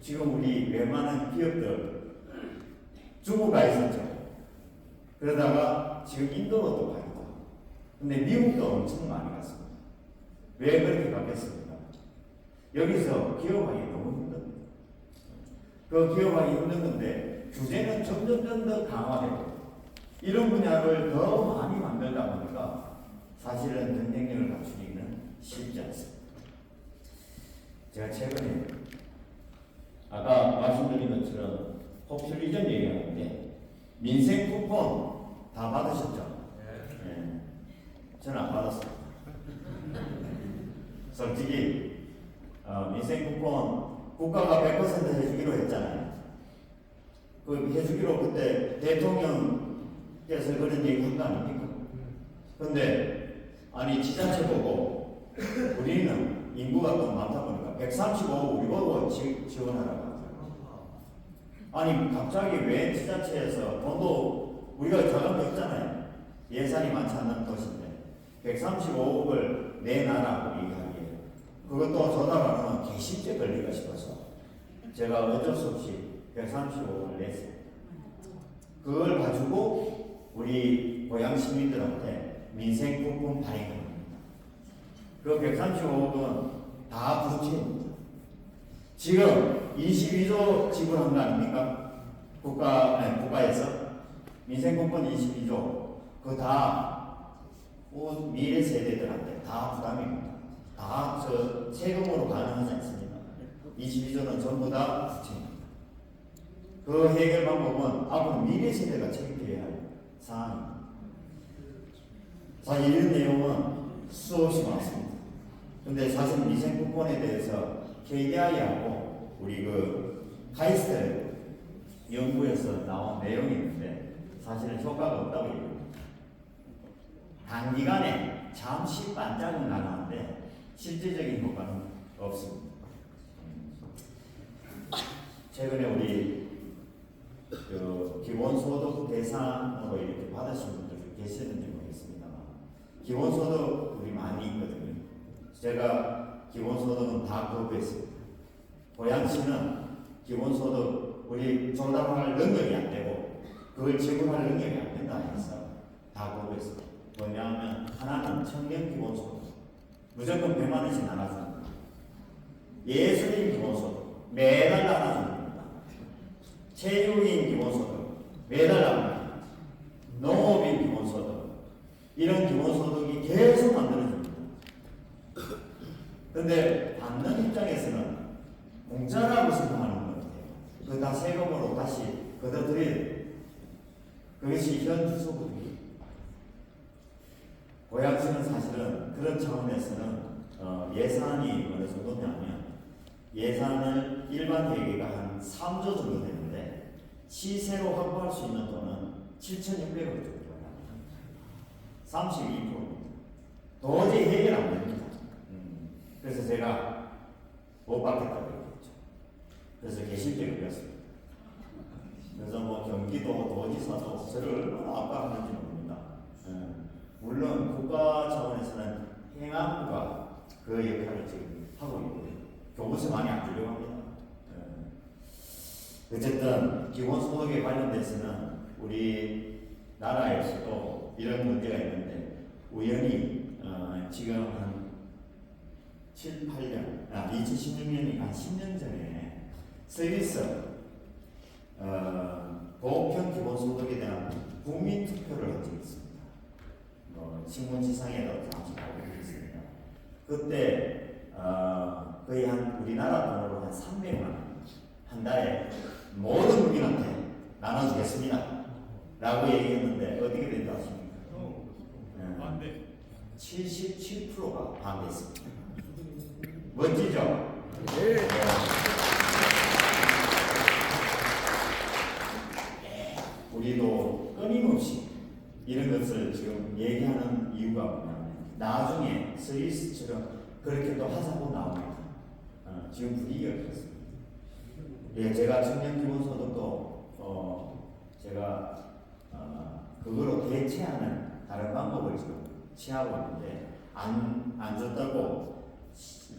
지금 우리 웬만한 기업들 중국 가 있었죠. 그러다가 지금 인도로 또 가기도 하고. 근데 미국도 엄청 많이 갔습니다. 왜 그렇게 갔겠습니까? 여기서 기업하기 너무 힘듭니다. 그 기업하기 힘든 건데 규제는 점점 더 강화되고 이런 분야를 더 많이 만들다 보니까 사실은 경쟁력을 갖추기는 쉽지 않습니다. 제가 최근에 아까 말씀드린 것처럼 포퓰리즘 얘기하는데 민생 쿠폰 다 받으셨죠? 네. 저는 안 받았어요. 솔직히 민생 쿠폰 국가가 100% 해주기로 했잖아요. 그 해주기로 그때 대통령께서 그런 얘기 한 거 아닙니까? 근데 아니 지자체 보고 우리는 인구가 또 많다 보니까 135억 우리 보고 지원하라고 하더라고요. 아니 갑자기 왜 지자체에서 돈도 우리가 자금이 없잖아요. 예산이 많지 않는 도시인데 135억을 내놔라고 얘기하기에 그것도 조달하면 개십째 걸릴까 싶어서 제가 어쩔 수 없이 135억을 냈어요. 그걸 가지고 우리 고향 시민들한테 민생 쿠폰 발행합니다. 그 135억은 다 부채입니다. 지금 22조 지불한 거 아닙니까? 국가에서 민생 쿠폰 22조 그거 다 미래 세대들한테 다 부담입니다. 다 저 세금으로 가능하지 않습니다. 22조는 전부 다 부채입니다. 그 해결 방법은 앞으로 미래 세대가 책임져야 할 사안입니다. 사실 이런 내용은 수없이 많습니다. 근데 사실 민생 쿠폰에 대해서 KDI하고 우리 그 카이스트 연구에서 나온 내용이 있는데 사실은 효과가 없다고 얘기합니다. 단기간에 잠시 반짝은 나가는데 실질적인 효과는 없습니다. 최근에 우리 그 기본소득 대상으로 이렇게 받으신 분들 계시는지 모르겠습니다만 기본소득 우리 많이 있거든요. 제가 기본소득은 다 거부했습니다. 고양시는 기본소득 우리 조달할 능력이 안 되고 그걸 지불할 능력이 안 된다 해서 다 거부했습니다. 뭐냐면 하나는 청년 기본소득 무조건 100만 원씩 나눠줍니다. 예술인 기본소득 매달 나눠줍니다. 체육인 기본소득 매달 나눠줍니다. 농업인 기본소득 이런 기본소득이 계속 만들어집니다. 그런데 받는 입장에서는 공짜라고 생각하는 것 같아요. 그거 다 세금으로 다시 걷어들여야 돼요. 그것이 현 주소득이에요. 고양시는 사실은 그런 차원에서는 예산이 어느 정도냐면 예산을 일반 회계가 한 3조 정도 되는데 시세로 확보할 수 있는 돈은 7,600억 정도예요. 32%입니다. 도저히 해결 안 됩니다. 그래서 제가 못 받겠다고 얘기했죠. 그래서 개실제 걸렸습니다. 그래서 뭐 경기도 도지사도 저를 얼마나 압박하는지 모릅니다. 물론 국가 차원에서는 행안부가 그 역할을 지금 하고 있고요. 교부세 많이 안 주려고 합니다. 어쨌든 기본소득에 관련돼서는 우리 나라에서도 이런 문제가 있는데 우연히 지금 한 7, 8년, 2016년이 한 10년 전에 스위스 보편 기본소득에 대한 국민투표를 한 적이 있습니다. 신문지상에도 잠시 나오고 있습니다. 그때 거의 한 우리나라 돈으로 한 300만 원 한 달에 모든 국민한테 나눠주겠습니다. 라고 얘기했는데 어떻게 된다 하십니까? 반대. 77%가 반대했습니다. 멋지죠? 네. 우리도 끊임없이 이런 것을 지금 얘기하는 이유가 뭐냐면 나중에 스위스처럼 그렇게 또 하자고 나옵니다. 지금 분위기가 그렇습니다. 예, 제가 청년 기본소득도 제가 그거로 대체하는 다른 방법을 지금 취하고 있는데 안 줬다고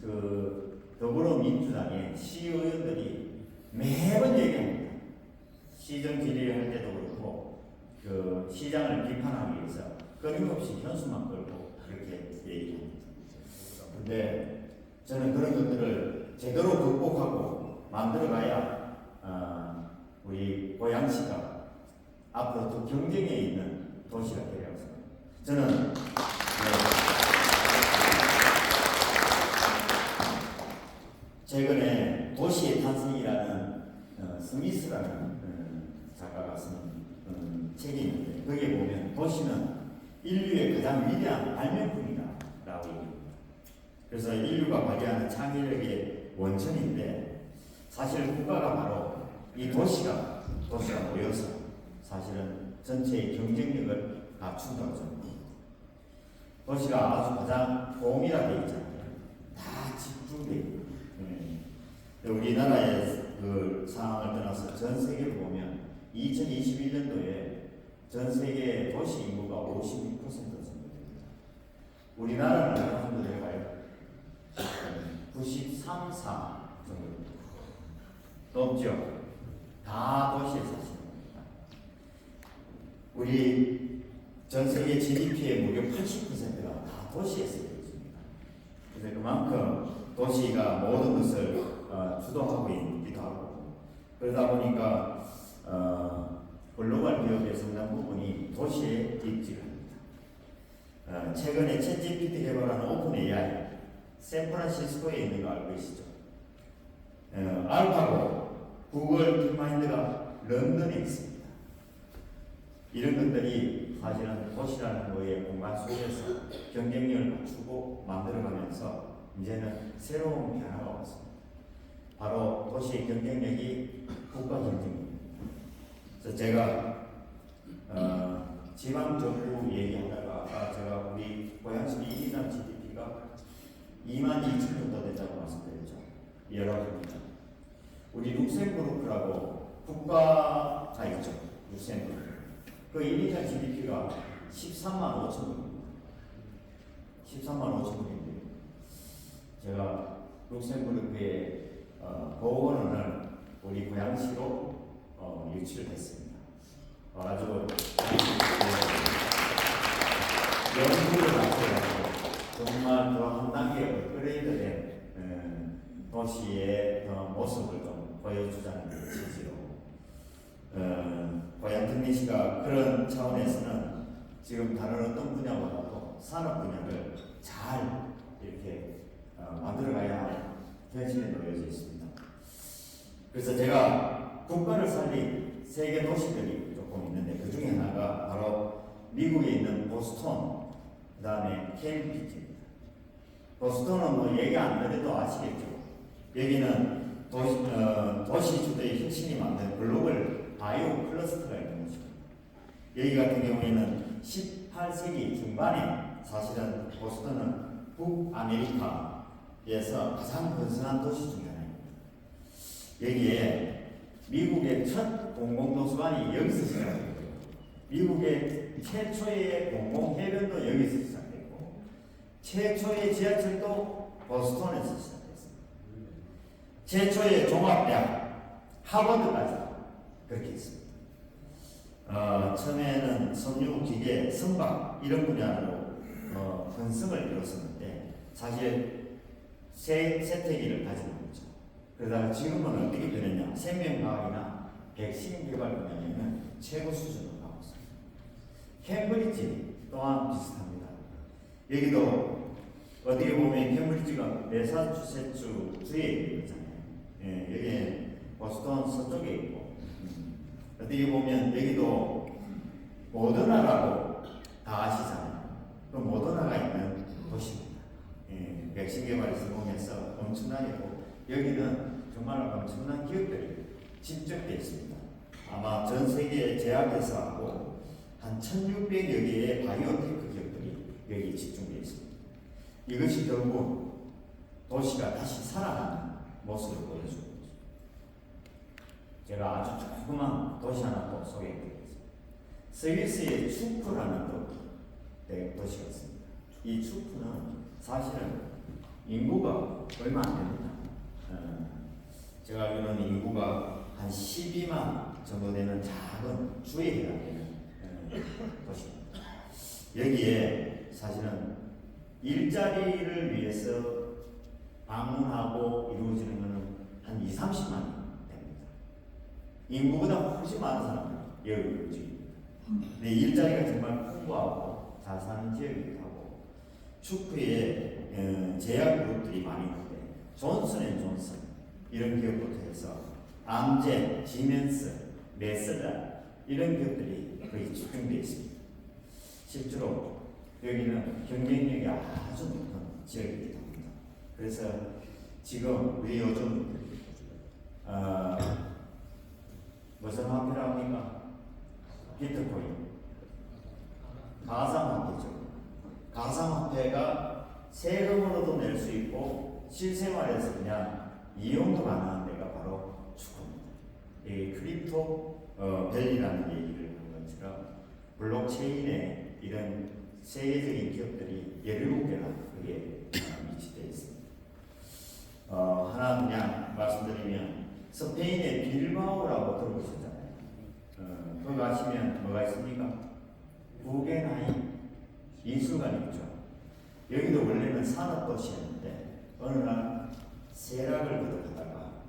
그 더불어민주당의 시의원들이 매번 얘기합니다. 시정 질의할 때도 그렇고 그 시장을 비판하기 위해서 끊임없이 현수막 걸고 그렇게 얘기합니다. 근데 저는 그런 것들을 제대로 극복하고 만들어가야 우리 고양시가 앞으로 더 경쟁에 있는 도시가 되리라고 생각합니다. 저는 최근에 도시의 탄생이라는 스미스라는 작가가 쓴 책이 있는데 거기에 보면 도시는 인류의 가장 위대한 발명품이다라고 얘기합니다. 그래서 인류가 발휘하는 창의력의 원천인데 사실 국가가 바로 이 도시가 모여서 사실은 전체의 경쟁력을 갖춘다고 생각합니다. 도시가 아주 가장 공밀화되어 있잖아요. 다 집중되어 있고 우리나라의 그 상황을 떠나서 전 세계를 보면 2021년도에 전 세계 도시 인구가 56% 정도 됩니다. 우리나라는 어느 정도 될까요? 93, 4 정도 넘죠. 다 도시에 사시는 겁니다. 우리 전 세계 GDP의 무려 80%가 다 도시에서 이루어집니다. 그래서 그만큼 도시가 모든 것을 주도하고 있기도 하고 그러다 보니까 글로벌 기업의 상당 부분이 도시에 입지를 합니다. 최근에 챗GPT 개발하는 오픈 AI 샌프란시스코에 있는 거 알고 계시죠? 알파고 구글 딥마인드가 런던에 있습니다. 이런 것들이 사실은 도시라는 거의 공간 속에서 경쟁력을 갖추고 만들어가면서 이제는 새로운 변화가 왔습니다. 바로 도시의 경쟁력이 국가 경쟁력입니다. 그래서 제가 지방정부 얘기하다가 아까 제가 우리 고양시 1인당 GDP가 22,000 정도 된다고 말씀드렸죠. 여러분입니다. 우리 룩셈부르크라고 국가가 있죠. 룩셈부르크. 그 1인당 GDP가 13만 5천 불입니다. 13만 5천 불인데 제가 룩셈부르크의 보건원을 우리 고양시로 유치를 했습니다. 가지고 연구를 맞춰가지고 정말 더 한 단계 업그레이드된 도시의 모습을 좀 보여주자는 취지로 고양특례시가 그런 차원에서는 지금 다른 어떤 분야보다도 산업 분야를 잘 이렇게 만들어가야 하는 현실에 놓여져 있습니다. 그래서 제가 국가를 살린 세계 도시들이 조금 있는데 그 중에 하나가 바로 미국에 있는 보스턴, 그 다음에 캠브리지입니다. 보스턴은 뭐 얘기 안 드려도 아시겠죠. 여기는 도시주도의 혁신이 만든 글로벌 바이오 클러스터가 있는 곳입니다. 여기 같은 경우에는 18세기 중반에 사실은 보스턴은 북아메리카에서 가장 건설한 도시 중에 하나입니다. 여기에 미국의 첫 공공도서관이 여기서 시작됐고요. 미국의 최초의 공공해변도 여기서 시작됐고 최초의 지하철도 보스턴에서 시작됐습니다. 최초의 종합대학 하버드까지 그렇게 있습니다. 처음에는 섬유, 기계, 선박 이런 분야로 건성을 이뤘었는데 사실 세태기를 가지고 있죠. 그러다가 지금은 어떻게 되느냐? 생명과학이나 백신 개발 분야에는 최고 수준으로 가고 있습니다. 캠브리지 또한 비슷합니다. 여기도 어떻게 보면 캠브리지가 매사추세츠 주에 있는 거잖아요. 여기 보스턴 서쪽에 있고 어떻게 보면 여기도 모더나라고 다 아시잖아요. 그 모더나가 있는 도시입니다. 백신 개발에서 보면서 엄청나고 여기는 정말 엄청난 기업들이 집적되어 있습니다. 아마 전 세계 제약회사하고 한 1,600여 개의 바이오테크 기업들이 여기 집중되어 있습니다. 이것이 결국 도시가 다시 살아나는 모습을 보여주고 있습니다. 제가 아주 조그만 도시 하나 또 소개해드리겠습니다. 스위스의 추프라는 도시가 있습니다. 이 축구는 사실은 인구가 얼마 안 됩니다. 제가 알기로는 인구가 한 12만 정도 되는 작은 주에 해당되는 도시입니다. 여기에 사실은 일자리를 위해서 방문하고 이루어지는 것은 한 2, 30만 됩니다. 인구보다 훨씬 많은 사람들이 여기 움직입니다. 근데 일자리가 정말 풍부하고 잘 사는 지역이기도 하고 축구에 제약 그룹들이 많이 있는데 존슨앤존슨 이런 기업부터 해서 암젠, 지멘스, 메슬라 이런 기업들이 거의 집중되어 있습니다. 실제로 여기는 경쟁력이 아주 높은 지역이기도 합니다. 그래서 지금 우리 요즘 무슨 화폐라고 합니까? 비트코인, 가상화폐죠. 가상화폐가 세금으로도 낼 수 있고 실생활에서 그냥 이용도 가능한 데가 바로 축구입니다. 이 크립토 밸리라는 얘기를 한 것처럼 블록체인에 이런 세계적인 기업들이 17개나 그게 위치되어 있습니다. 하나 그냥 말씀드리면 스페인의 빌바오라고 들어보셨잖아요. 거기 가시면 뭐가 있습니까? 구겐하임 미술관이 있죠. 여기도 원래는 산업도시였는데 어느 날 세락을 거듭하다가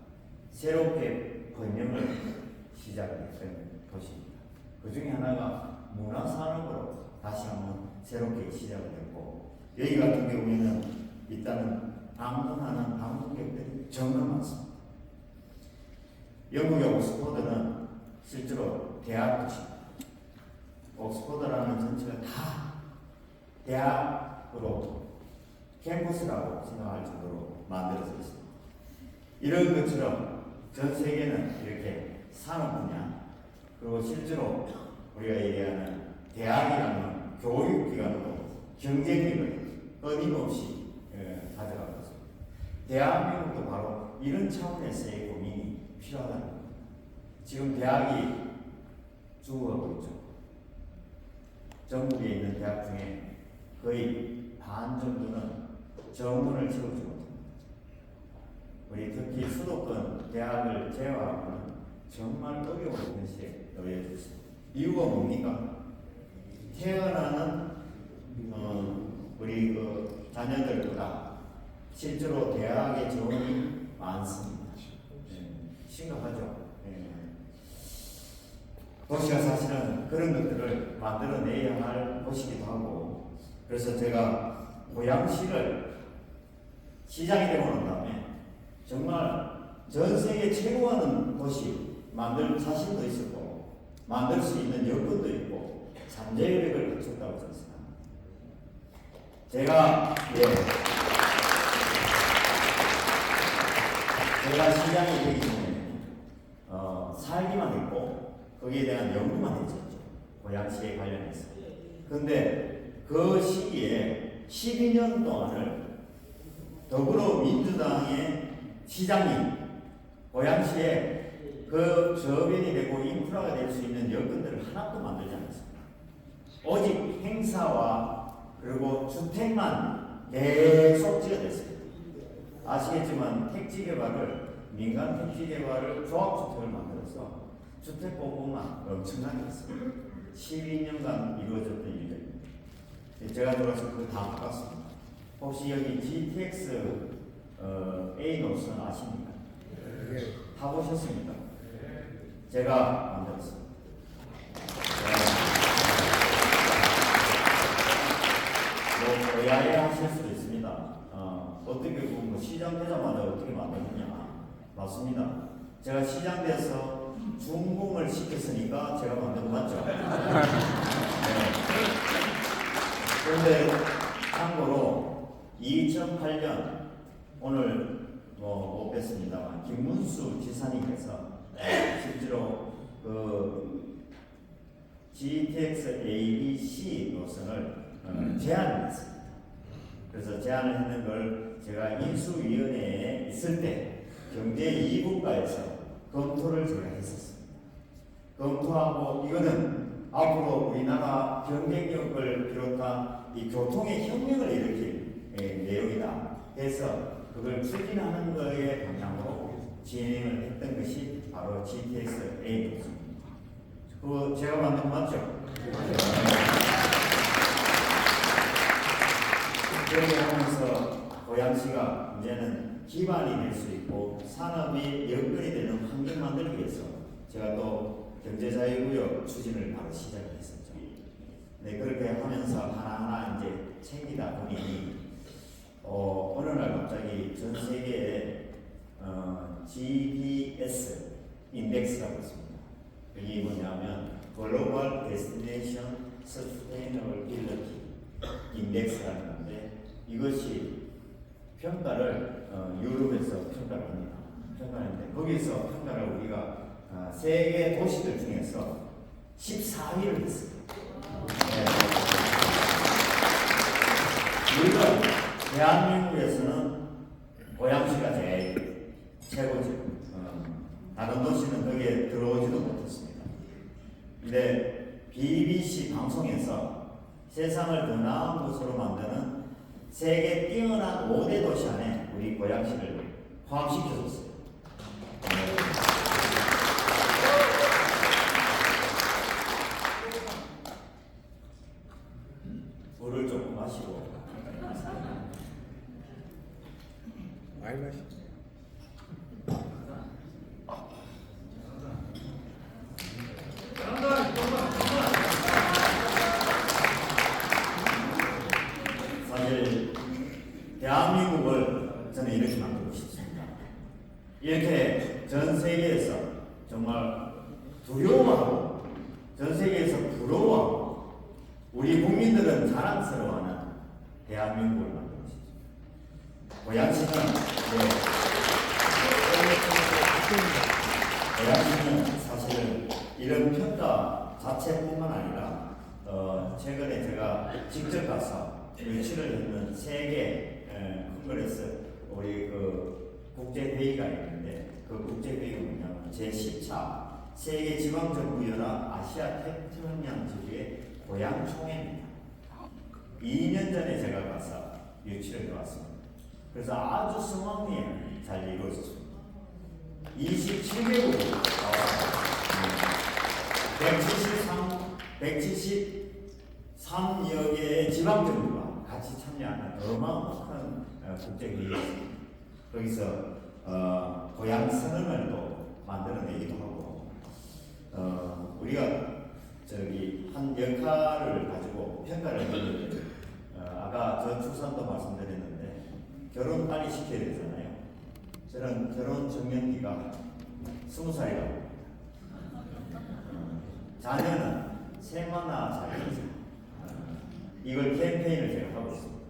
새롭게 번영을 시작했던 도시입니다. 그 중에 하나가 문화산업으로 다시 한번 새롭게 시작을 했고 여기 같은 경우에는 일단은 방문하는 방문객들이 정말 많습니다. 영국의 옥스퍼드는 실제로 대학 도시입니다. 옥스퍼드라는 전체가 다 대학으로 캠퍼스라고 생각할 정도로 만들어져 있습니다. 이런 것처럼 전 세계는 이렇게 산업 분야 그리고 실제로 우리가 얘기하는 대학이라는 교육기관으로 경쟁력을 끊임없이 가져가고 있습니다. 대한민국도 바로 이런 차원에서의 고민이 필요하다는 겁니다. 지금 대학이 죽어가고 있죠. 전국에 있는 대학 중에 거의 반 정도는 정원을 채우지 못합니다. 우리 특히 수도권 대학을 제외하고는 정말 어려운 현실에 놓여져 있습니다. 이유가 뭡니까? 태어나는 우리 그 자녀들보다 실제로 대학의 정원이 많습니다. 심각하죠. 도시가 사실은 그런 것들을 만들어내야 할 곳이기도 하고 그래서 제가 고양시를 시장이 되고 난 다음에 정말 전 세계 최고하는 도시 만들 자신도 있었고 만들 수 있는 여건도 있고 잠재력을 갖췄다고 저는 생각합니다. 제가 시장이 되기 전에 살기만 했고 거기에 대한 연구만 했었죠. 고양시에 관련해서. 그런데 그 시기에 12년 동안을 더불어민주당의 시장이 고양시에 그 저변이 되고 인프라가 될 수 있는 여건들을 하나도 만들지 않았습니다. 오직 행사와 그리고 주택만 계속 지어냈습니다. 아시겠지만 택지 개발을 민간 택지 개발을 조합주택을 만들어서 주택 보급만 엄청나게 했습니다. 12년간 이루어졌던 일들입니다. 제가 들어서 그걸 다 바꿨습니다. 혹시 여기 GTX A 노선 아십니까? 타보셨습니까? 제가 만들었습니다. 뭐 야외하실 수도 있습니다. 어떻게 보면 시장 되자마자 어떻게 만드느냐 맞습니다. 제가 시장 돼서 준공을 시켰으니까 제가 만든 거 맞죠? 그런데 참고로 2008년 오늘 못 뵀습니다만 김문수 지사님께서 실제로 그 GTX ABC 노선을 제안을 했습니다. 그래서 제안을 했는 걸 제가 인수위원회에 있을 때 경제 2국가에서 검토를 제가 했었습니다. 검토하고 이거는 앞으로 우리나라 경쟁력을 비롯한 이 교통의 혁명을 일으킬 내용이다 해서 그걸 추진하는 거에 방향으로 진행을 했던 것이 바로 GTX-A였습니다. 그거 제가 만든 거 맞죠? 그렇게 하면서 고양시가 이제는 기반이 될 수 있고 산업이 여건이 되는 환경 만들기 위해서 제가 또 경제자유구역 추진을 바로 시작을 했었죠. 네, 그렇게 하면서 하나하나 이제 챙기다 보니 어느 날 갑자기 전 세계에 GDS 인덱스라고 있습니다. 이게 뭐냐면 글로벌 데스티네이션 서스테이너블리티 인덱스라는 건데 이것이 평가를 유럽에서 평가를 합니다. 평가하는데 거기서 평가를 우리가 세계 도시들 중에서 14위를 했습니다. 네. 물론 대한민국에서는 고양시가 제일 최고죠. 다른 도시는 거기에 들어오지도 못했습니다. 근데 BBC 방송에서 세상을 더 나은 곳으로 만드는 세계 뛰어난 5대 도시 안에 우리 고양시를 포함시켜줬어요. 물을 조금 마시고 많이 마시. 사실 대한민국을 저는 이렇게 만들고 싶습니다. 이렇게 전 세계에서 정말 두려워하고 전 세계에서 부러워하고 우리 국민들은 자랑스러워하는 대한민국을 만들고 싶습니다. 고양시는 고양시는 사실은 이런 평가 자체뿐만 아니라 최근에 제가 직접 가서 유치를 했는 세계 콩그레스 우리 그 국제회의가 있는데 그 국제회의가 뭐냐면 제10차 세계지방정부연합 아시아 태평양 지구의 고양총회입니다. 2년 전에 제가 가서 유치를 해왔습니다. 그래서 아주 성황리에 잘 이루어졌습니다. 27개국이 173여 개의 지방정부가 같이 참여하는 어마어마한 국제회의였습니다. 거기서 고양 선언을 또 만들어내기도 하고 우리가 한 역할을 가지고 평가를 했는데 아까 저출산도 말씀드렸는데 결혼 빨리 시켜야 되잖아요. 저는 결혼 정년기가 20살이라고 자녀는 세마나 자녀이자 이걸 캠페인을 제가 하고 있습니다.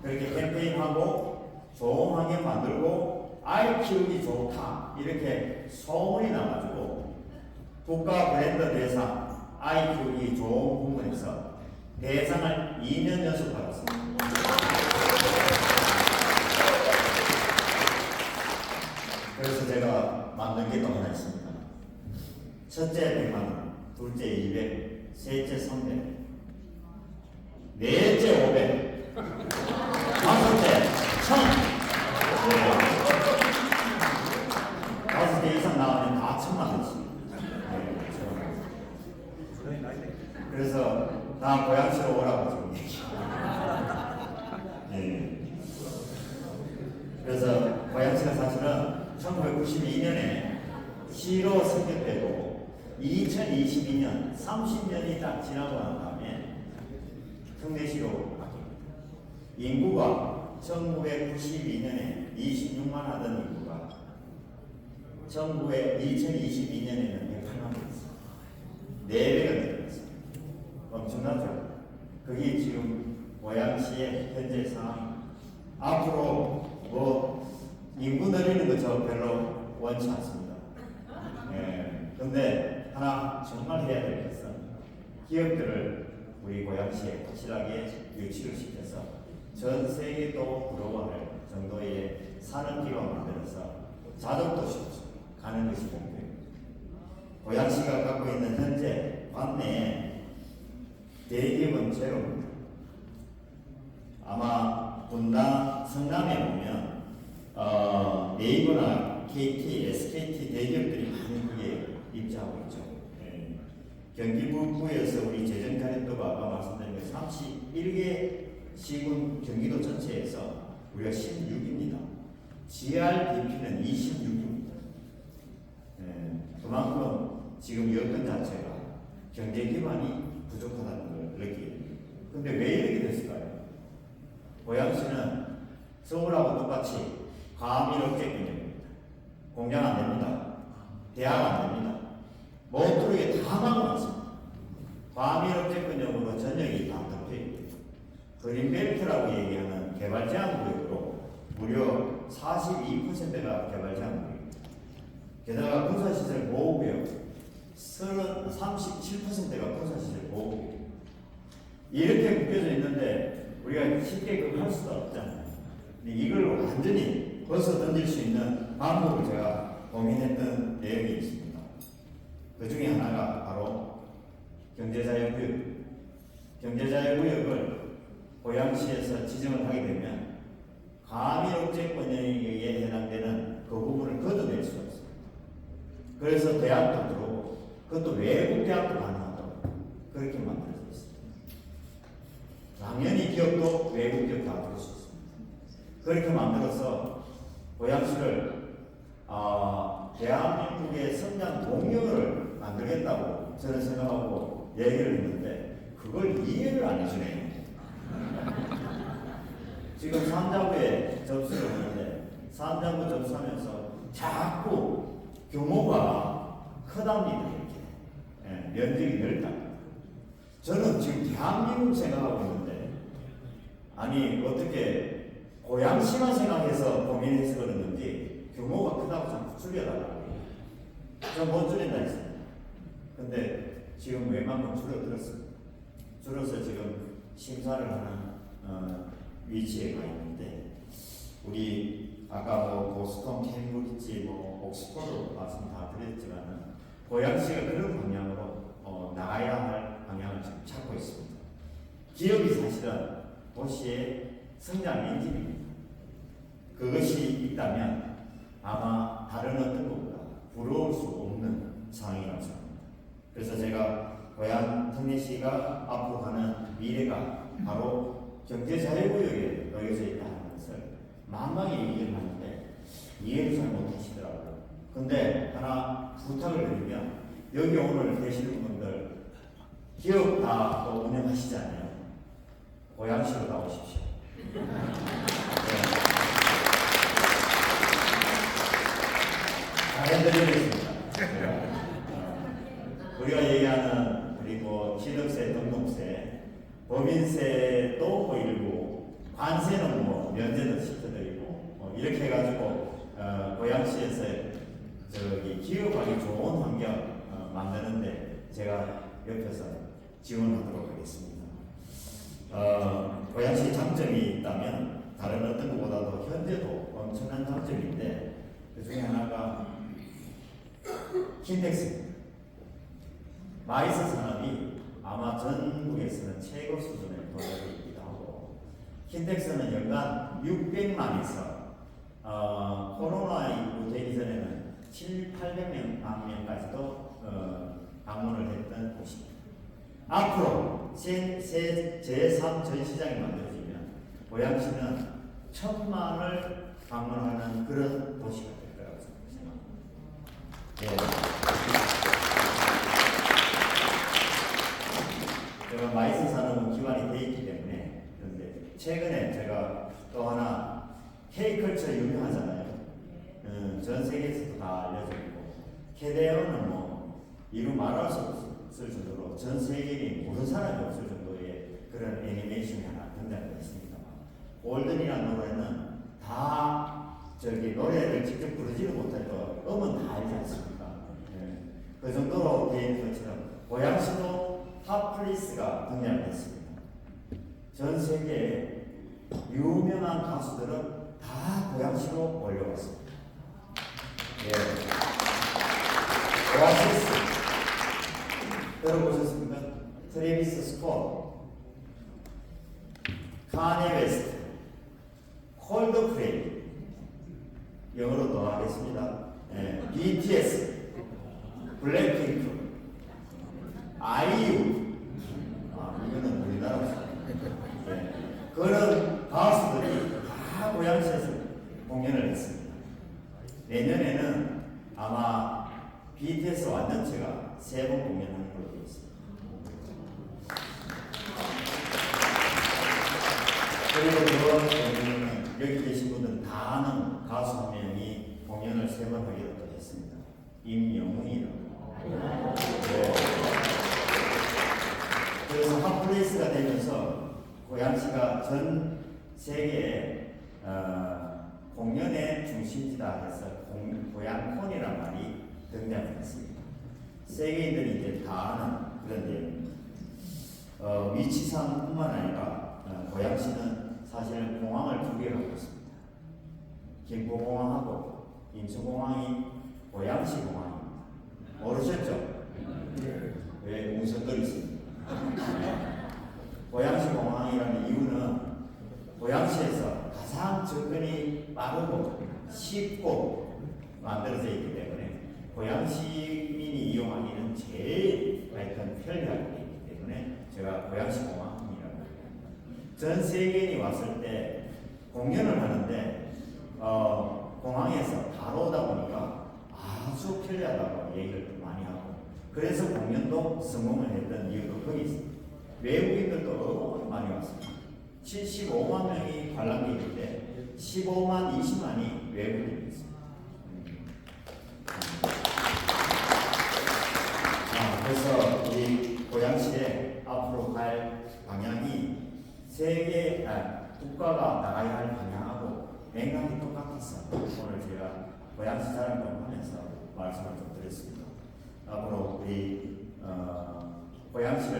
그렇게 캠페인하고 좋은 환경 만들고 아이 키우기 좋다 이렇게 소문이 나가지고 국가 브랜드 대상 아이 키우기 좋은 부문에서 대상을 2년 연속 받았습니다. 그래서 제가 만든 게 또 하나 있습니다. 첫째 100만 원, 둘째 200, 셋째 300, 넷째 500, 다섯째 1000. 다섯 개 이상 나오면 다 1000만 원씩. 그래서 다 고양시로 오라고 지금 네. 그래서 고양시가 사실은 1992년에 시로 승격되고 2022년 30년이 딱 지나고 난 다음에 특례시로 바뀝니다. 인구가 1992년에 26만 하던 인구가 2022년에는 108만 됐습니다. 4배가 늘었습니다. 엄청나죠? 그게 지금 고양시의 현재 상황입니다. 앞으로 인구 늘리는 거 저 별로 원치 않습니다. 근데 하나 정말 해야 될 것은 기업들을 우리 고양시에 확실하게 유치를 시켜서 전 세계도 부러워할 정도의 산업기반 만들어서 자동도시로 가는 것이 목표입니다. 고양시가 갖고 있는 현재 관내에 대기업은 제로입니다. 아마 분당 성남에 보면 네이버나 KT, SKT 대기업들이 많이 거기에 입주하고 있죠. 예. 경기 북부에서 우리 재정 자립도가 아까 말씀드린 게 31개 시군 경기도 전체에서 우리가 16입니다. GRDP는 26입니다. 예. 그만큼 지금 여건 자체가 경제 기반이 부족하다는 걸 느끼게 됩니다. 근데 왜 이렇게 됐을까요? 고양시는 서울하고 똑같이 과밀업계군입니다. 공장 안 됩니다. 대학 안 됩니다. 모두 이게 다 막아놨습니다. 과밀업계군용으로 전역이 다 덮여있고 그린벨트라고 얘기하는 개발제한구역으로 무려 42%가 개발제한구역입니다. 게다가 군사시설 보호구역 37%가 군사시설 보호구역. 이렇게 묶여져 있는데 우리가 쉽게 그걸 할 수가 없잖아요. 근데 이걸 완전히 벗어 던질 수 있는 방법을 제가 고민했던 내용이 있습니다. 그 중에 하나가 바로 경제자유구역. 경제자유구역을 고양시에서 지정을 하게 되면 과밀업체권에 해당되는 그 부분을 걷어낼 수가 있습니다. 그래서 대학도 들어오고 그것도 외국 대학도 가능하다고 그렇게 만들어져 있습니다. 당연히 기업도 외국 기업 다 들을 수 있습니다. 그렇게 만들어서 고양시를 대한민국의 성장 동력을 만들겠다고 저는 생각하고 얘기를 했는데 그걸 이해를 안 해주네요. 지금 3자부에 접수를 하는데 3자부 접수하면서 자꾸 규모가 크답니다. 이렇게 면적이 넓다. 저는 지금 대한민국 생각하고 있는데 아니 어떻게 고양시만 생각해서 고민해서 그러는지 규모가 크다고 자꾸 줄여달라고 저 못 줄인다 했습니다. 근데 지금 웬만큼 줄어들었습니다. 줄어서 지금 심사를 하는 위치에 가 있는데 우리 아까 뭐 보스턴, 케임브리지, 뭐 옥스퍼드 말씀 다 드렸지만은 고양시가 그런 방향으로 나가야 할 방향을 지금 찾고 있습니다. 기업이 사실은 도시의 성장 엔진입니다. 그것이 있다면 아마 다른 어떤 것보다 부러울 수 없는 상황이라고 생각합니다. 그래서 제가 고양 특례시가 앞으로 가는 미래가 바로 경제자유구역에 놓여져 있다는 것을 만만히 얘기를 하는데 이해를 잘 못하시더라고요. 근데 하나 부탁을 드리면 여기 오늘 계시는 분들 기업 다 또 운영하시잖아요. 고양시로 나오십시오. 잘해드리겠습니다. 우리가 얘기하는 그리고 취득세, 등록세, 법인세도 뭐 일부, 관세는 뭐 면제도 시켜드리고 이렇게 해가지고 고양시에서 저기 기업하기 좋은 환경 만드는데 제가 옆에서 지원하도록 하겠습니다. 고양시 장점이 있다면 다른 어떤 것보다도 현재도 엄청난 장점인데 그 중에 하나가 킨텍스입니다. 마이스 산업이 아마 전국에서는 최고 수준에 도달해 있기도 하고 킨텍스는 연간 600만에서 코로나19 되기 전에는 700~800만 명까지도 방문을 했던 곳입니다. 앞으로 제3 전시장이 만들어지면 고양시는 1000만을 방문하는 그런 도시가 될 거라고 생각합니다. 제가 마이스 산업은 기반이 되어 있기 때문에 그런데 최근에 제가 또 하나 K컬처 유명하잖아요. 전 세계에서도 다 알려져 있고 캐데어는 뭐 이루 말할 수 없을 정도로 전 세계인이 모르는 사람이 없을 정도의 그런 애니메이션이 하나 등장했습니다만 골든이라는 노래는 다 저기 노래를 직접 부르지는 못해도 음은 다 알지 않습니까? 그 정도로 되어 있는 것처럼 고양시도 핫플리스가 등장했습니다. 전 세계에 유명한 가수들은 다 고양시로 몰려왔습니다. 오아시스 들어보셨습니까? 트래비스 스콧 카니 웨스트, 콜드플레이, 영어로 더 하겠습니다. BTS, 블랙핑크, 아이유, 이거는 우리나라 그런 가수들이 다 고양시에서 공연을 했습니다. 내년에는 아마 BTS 완전체가 3번 공연하는 걸로 되어 있습니다. 그리고 이번 공연은 여기 계신 분들 다 아는 가수 한 명이 공연을 3번 하기로 또 했습니다. 임영웅이라고. 네. 그래서 핫플레이스가 되면서 고양시가 전 세계에 공연의 중심지다 해서 고양콘이라는 말이 등장했습니다. 세계인들이 이제 다 아는 그런 내용입니다. 위치상뿐만 아니라 고양시는 사실 공항을 2개 갖고 있습니다. 김포공항하고 인천공항이 고양시 공항입니다. 모르셨죠? 왜 웅성거리십니까? 고양시 공항이라는 이유는 고양시에서 가장 접근이 빠르고 쉽고 만들어져 있기 때문에 고양시민이 이용하기는 제일 편리하게 있기 때문에 제가 고양시 공항이라고 합니다. 전 세계인이 왔을 때 공연을 하는데 공항에서 바로 오다 보니까 아주 편리하다고 얘기를 많이 하고 그래서 공연도 성공을 했던 이유도 거기 있습니다. 외국인들도 많이 왔습니다. 75만 명이 관람객인데 15만 20만이 외국인이었습니다. 그래서 우리 고양시에 앞으로 갈 방향이 국가가 나가야 할 방향하고 맥락이 똑같아서 오늘 제가 고양시 자랑을 하면서 말씀을 좀 드렸습니다. 앞으로 우리 고양시를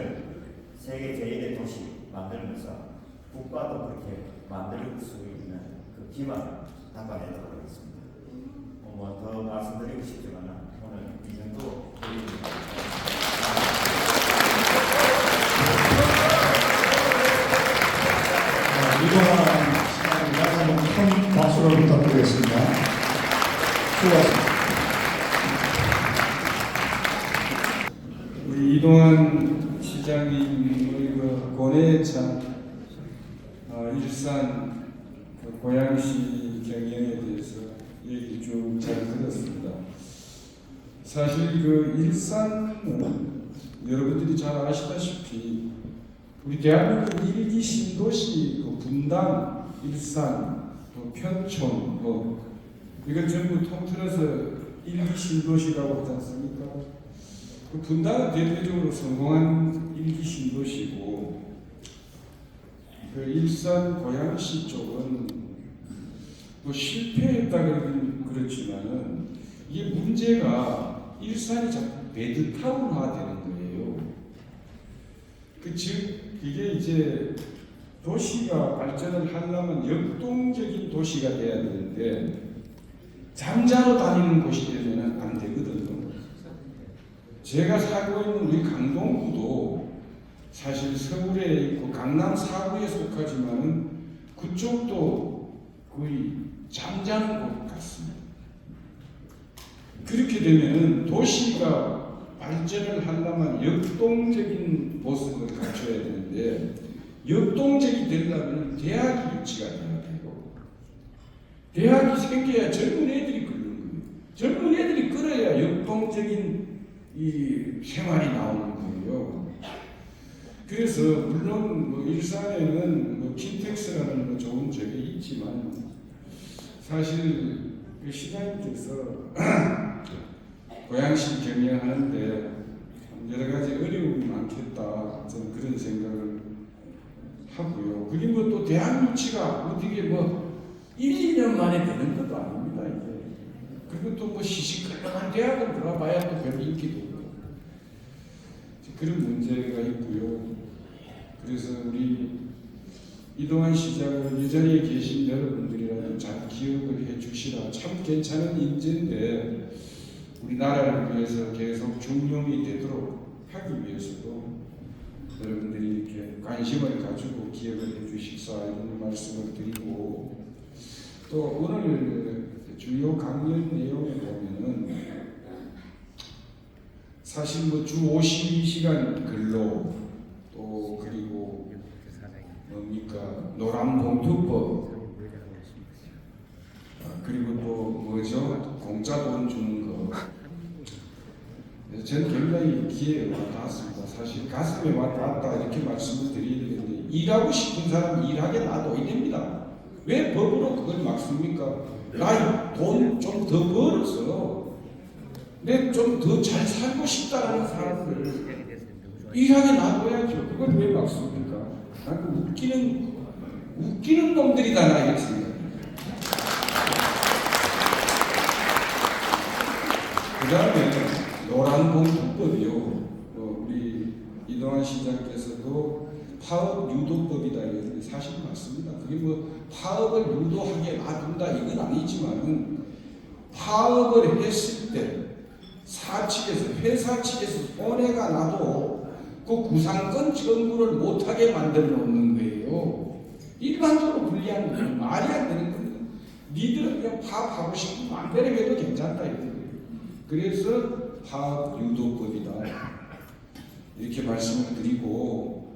세계 제1의 도시 만들면서 국가도 그렇게 만들 수 있는 그 기반을 닦아내도록 하겠습니다. 더 말씀드리고 싶지만 오늘 이 정도 드립니다. 이동환 시장입니다. 큰 박수를 부탁드리겠습니다. 수고하셨습니다. 우리 이동환 시장님의 그 고뇌찬 일산 그 고양시 경영에 대해서 얘기 쭉 잘 들었습니다. 사실 그 일산은 여러분들이 잘 아시다시피 우리 대한민국 1기 신도시 그 분당, 일산, 편촌 이걸 전부 통틀어서 1기 신도시라고 하지 않습니까? 그 분당은 대표적으로 성공한 1기 신도시고 그 일산 고양시 쪽은 뭐 실패했다 그렇지만은 이게 문제가 일산이 자꾸 배드타운화 되는 거예요. 그게 이제 도시가 발전을 하려면 역동적인 도시가 돼야 되는데 잠자로 다니는 곳이 되면 안 되거든요. 제가 살고 있는 우리 강동구도 사실 서울에 있고 강남 4구에 속하지만은 그쪽도 거의 잠자는 곳 같습니다. 그렇게 되면은 도시가 발전을 하려면 역동적인 모습을 갖춰야 되는데 역동적이 되려면 대학이 유치가 돼야 되고 대학이 생겨야 젊은 애들이 끓는 거예요. 젊은 애들이 끓어야 역동적인 이 생활이 나오는 거예요. 그래서 물론 뭐 일산에는 뭐 킨텍스라는 뭐 좋은 적이 있지만 사실 그 시장님께서 고양시 경영하는데 여러 가지 어려움이 많겠다 저는 그런 생각을 하고요. 그게 뭐 또 대학 유치가 어떻게 뭐 1, 2년 만에 되는 것도 아닙니다. 이게. 그리고 또 뭐 시시끌렁한 대학을 들어봐야 또 별 인기도 없고 그런 문제가 있고요. 그래서 우리 이동환 시장을 이 자리에 계신 여러분들이라도 잘 기억을 해주시라. 참 괜찮은 인재인데 우리나라를 위해서 계속 중용이 되도록 하기 위해서도 여러분들이 이렇게 관심을 가지고 기억을 해주십사 이런 말씀을 드리고 또 오늘 주요 강연 내용에 보면은 사실 뭐 주 52시간 근로 또 그리고 뭡니까 노란봉투법 그리고 또 뭐죠 공짜 돈 주는 거 저는 굉장히 귀에 와닿았습니다. 사실 가슴에 와닿았다 이렇게 말씀을 드려야 되는데 일하고 싶은 사람 일하게 놔둬야 됩니다. 왜 법으로 그걸 막습니까? 나 돈 좀 더 벌어서 내 좀 더 잘 살고 싶다라는 사람들 일하게 놔둬야죠. 그걸 왜 막습니까? 난 웃기는 놈들이다 나 이렇게 생각해요. 그 다음에 노란봉투법이요. 우리 이동환 시장께서도 파업 유도법이다 이랬는데 사실 맞습니다. 그게 뭐 파업을 유도하게 놔둔다 이건 아니지만은 파업을 했을 때 사측에서 회사 측에서 손해가 나도 그 구상권 청구를 못하게 만들어 놓는 거예요. 일반적으로 불리한 거는 말이 안 되는 겁니다. 니들은 그냥 파업하고 싶으면 마음대로 해도 괜찮다 이런 거예요. 그래서 파업 유도법이다 이렇게 말씀을 드리고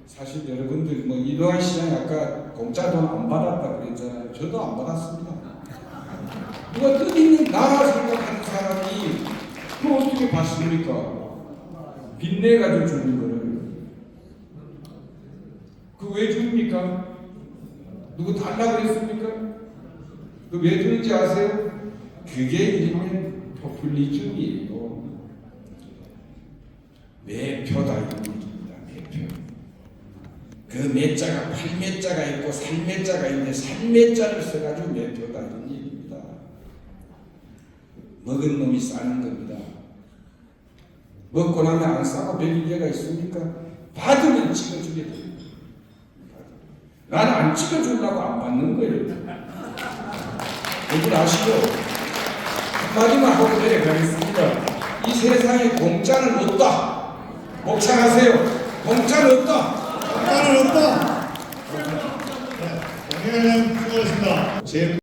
사실 여러분들 뭐 이동환 시장이 아까 공짜 돈 안 받았다 그랬잖아요. 저도 안 받았습니다. 누가 뜻있는 나라 생각하는 사람이 그걸 어떻게 받습니까? 빚내가지고 주는 거를 그 왜 줍니까? 누구 달라 그랬습니까? 그 왜 주는지 아세요? 그게 일명 포퓰리즘이에요. 매표다 이런 얘기입니다. 매표. 그 매자가 8매자가 있고 3매자가 있는데 3매자를 써가지고 매표다 이런 얘기입니다. 먹은 놈이 싸는 겁니다. 먹고 나면 안 싸고 먹일 예가 있습니까? 받으면 찍어주게 됩니다. 나는 안 찍어주려고 안 받는 거예요. 여러분 아시죠? 한마디만 하고 내려가겠습니다. 이 세상에 공짜는 없다. 목창하세요. 공짜는 없다. 공짜는 없다. 네, 수고하셨습니다.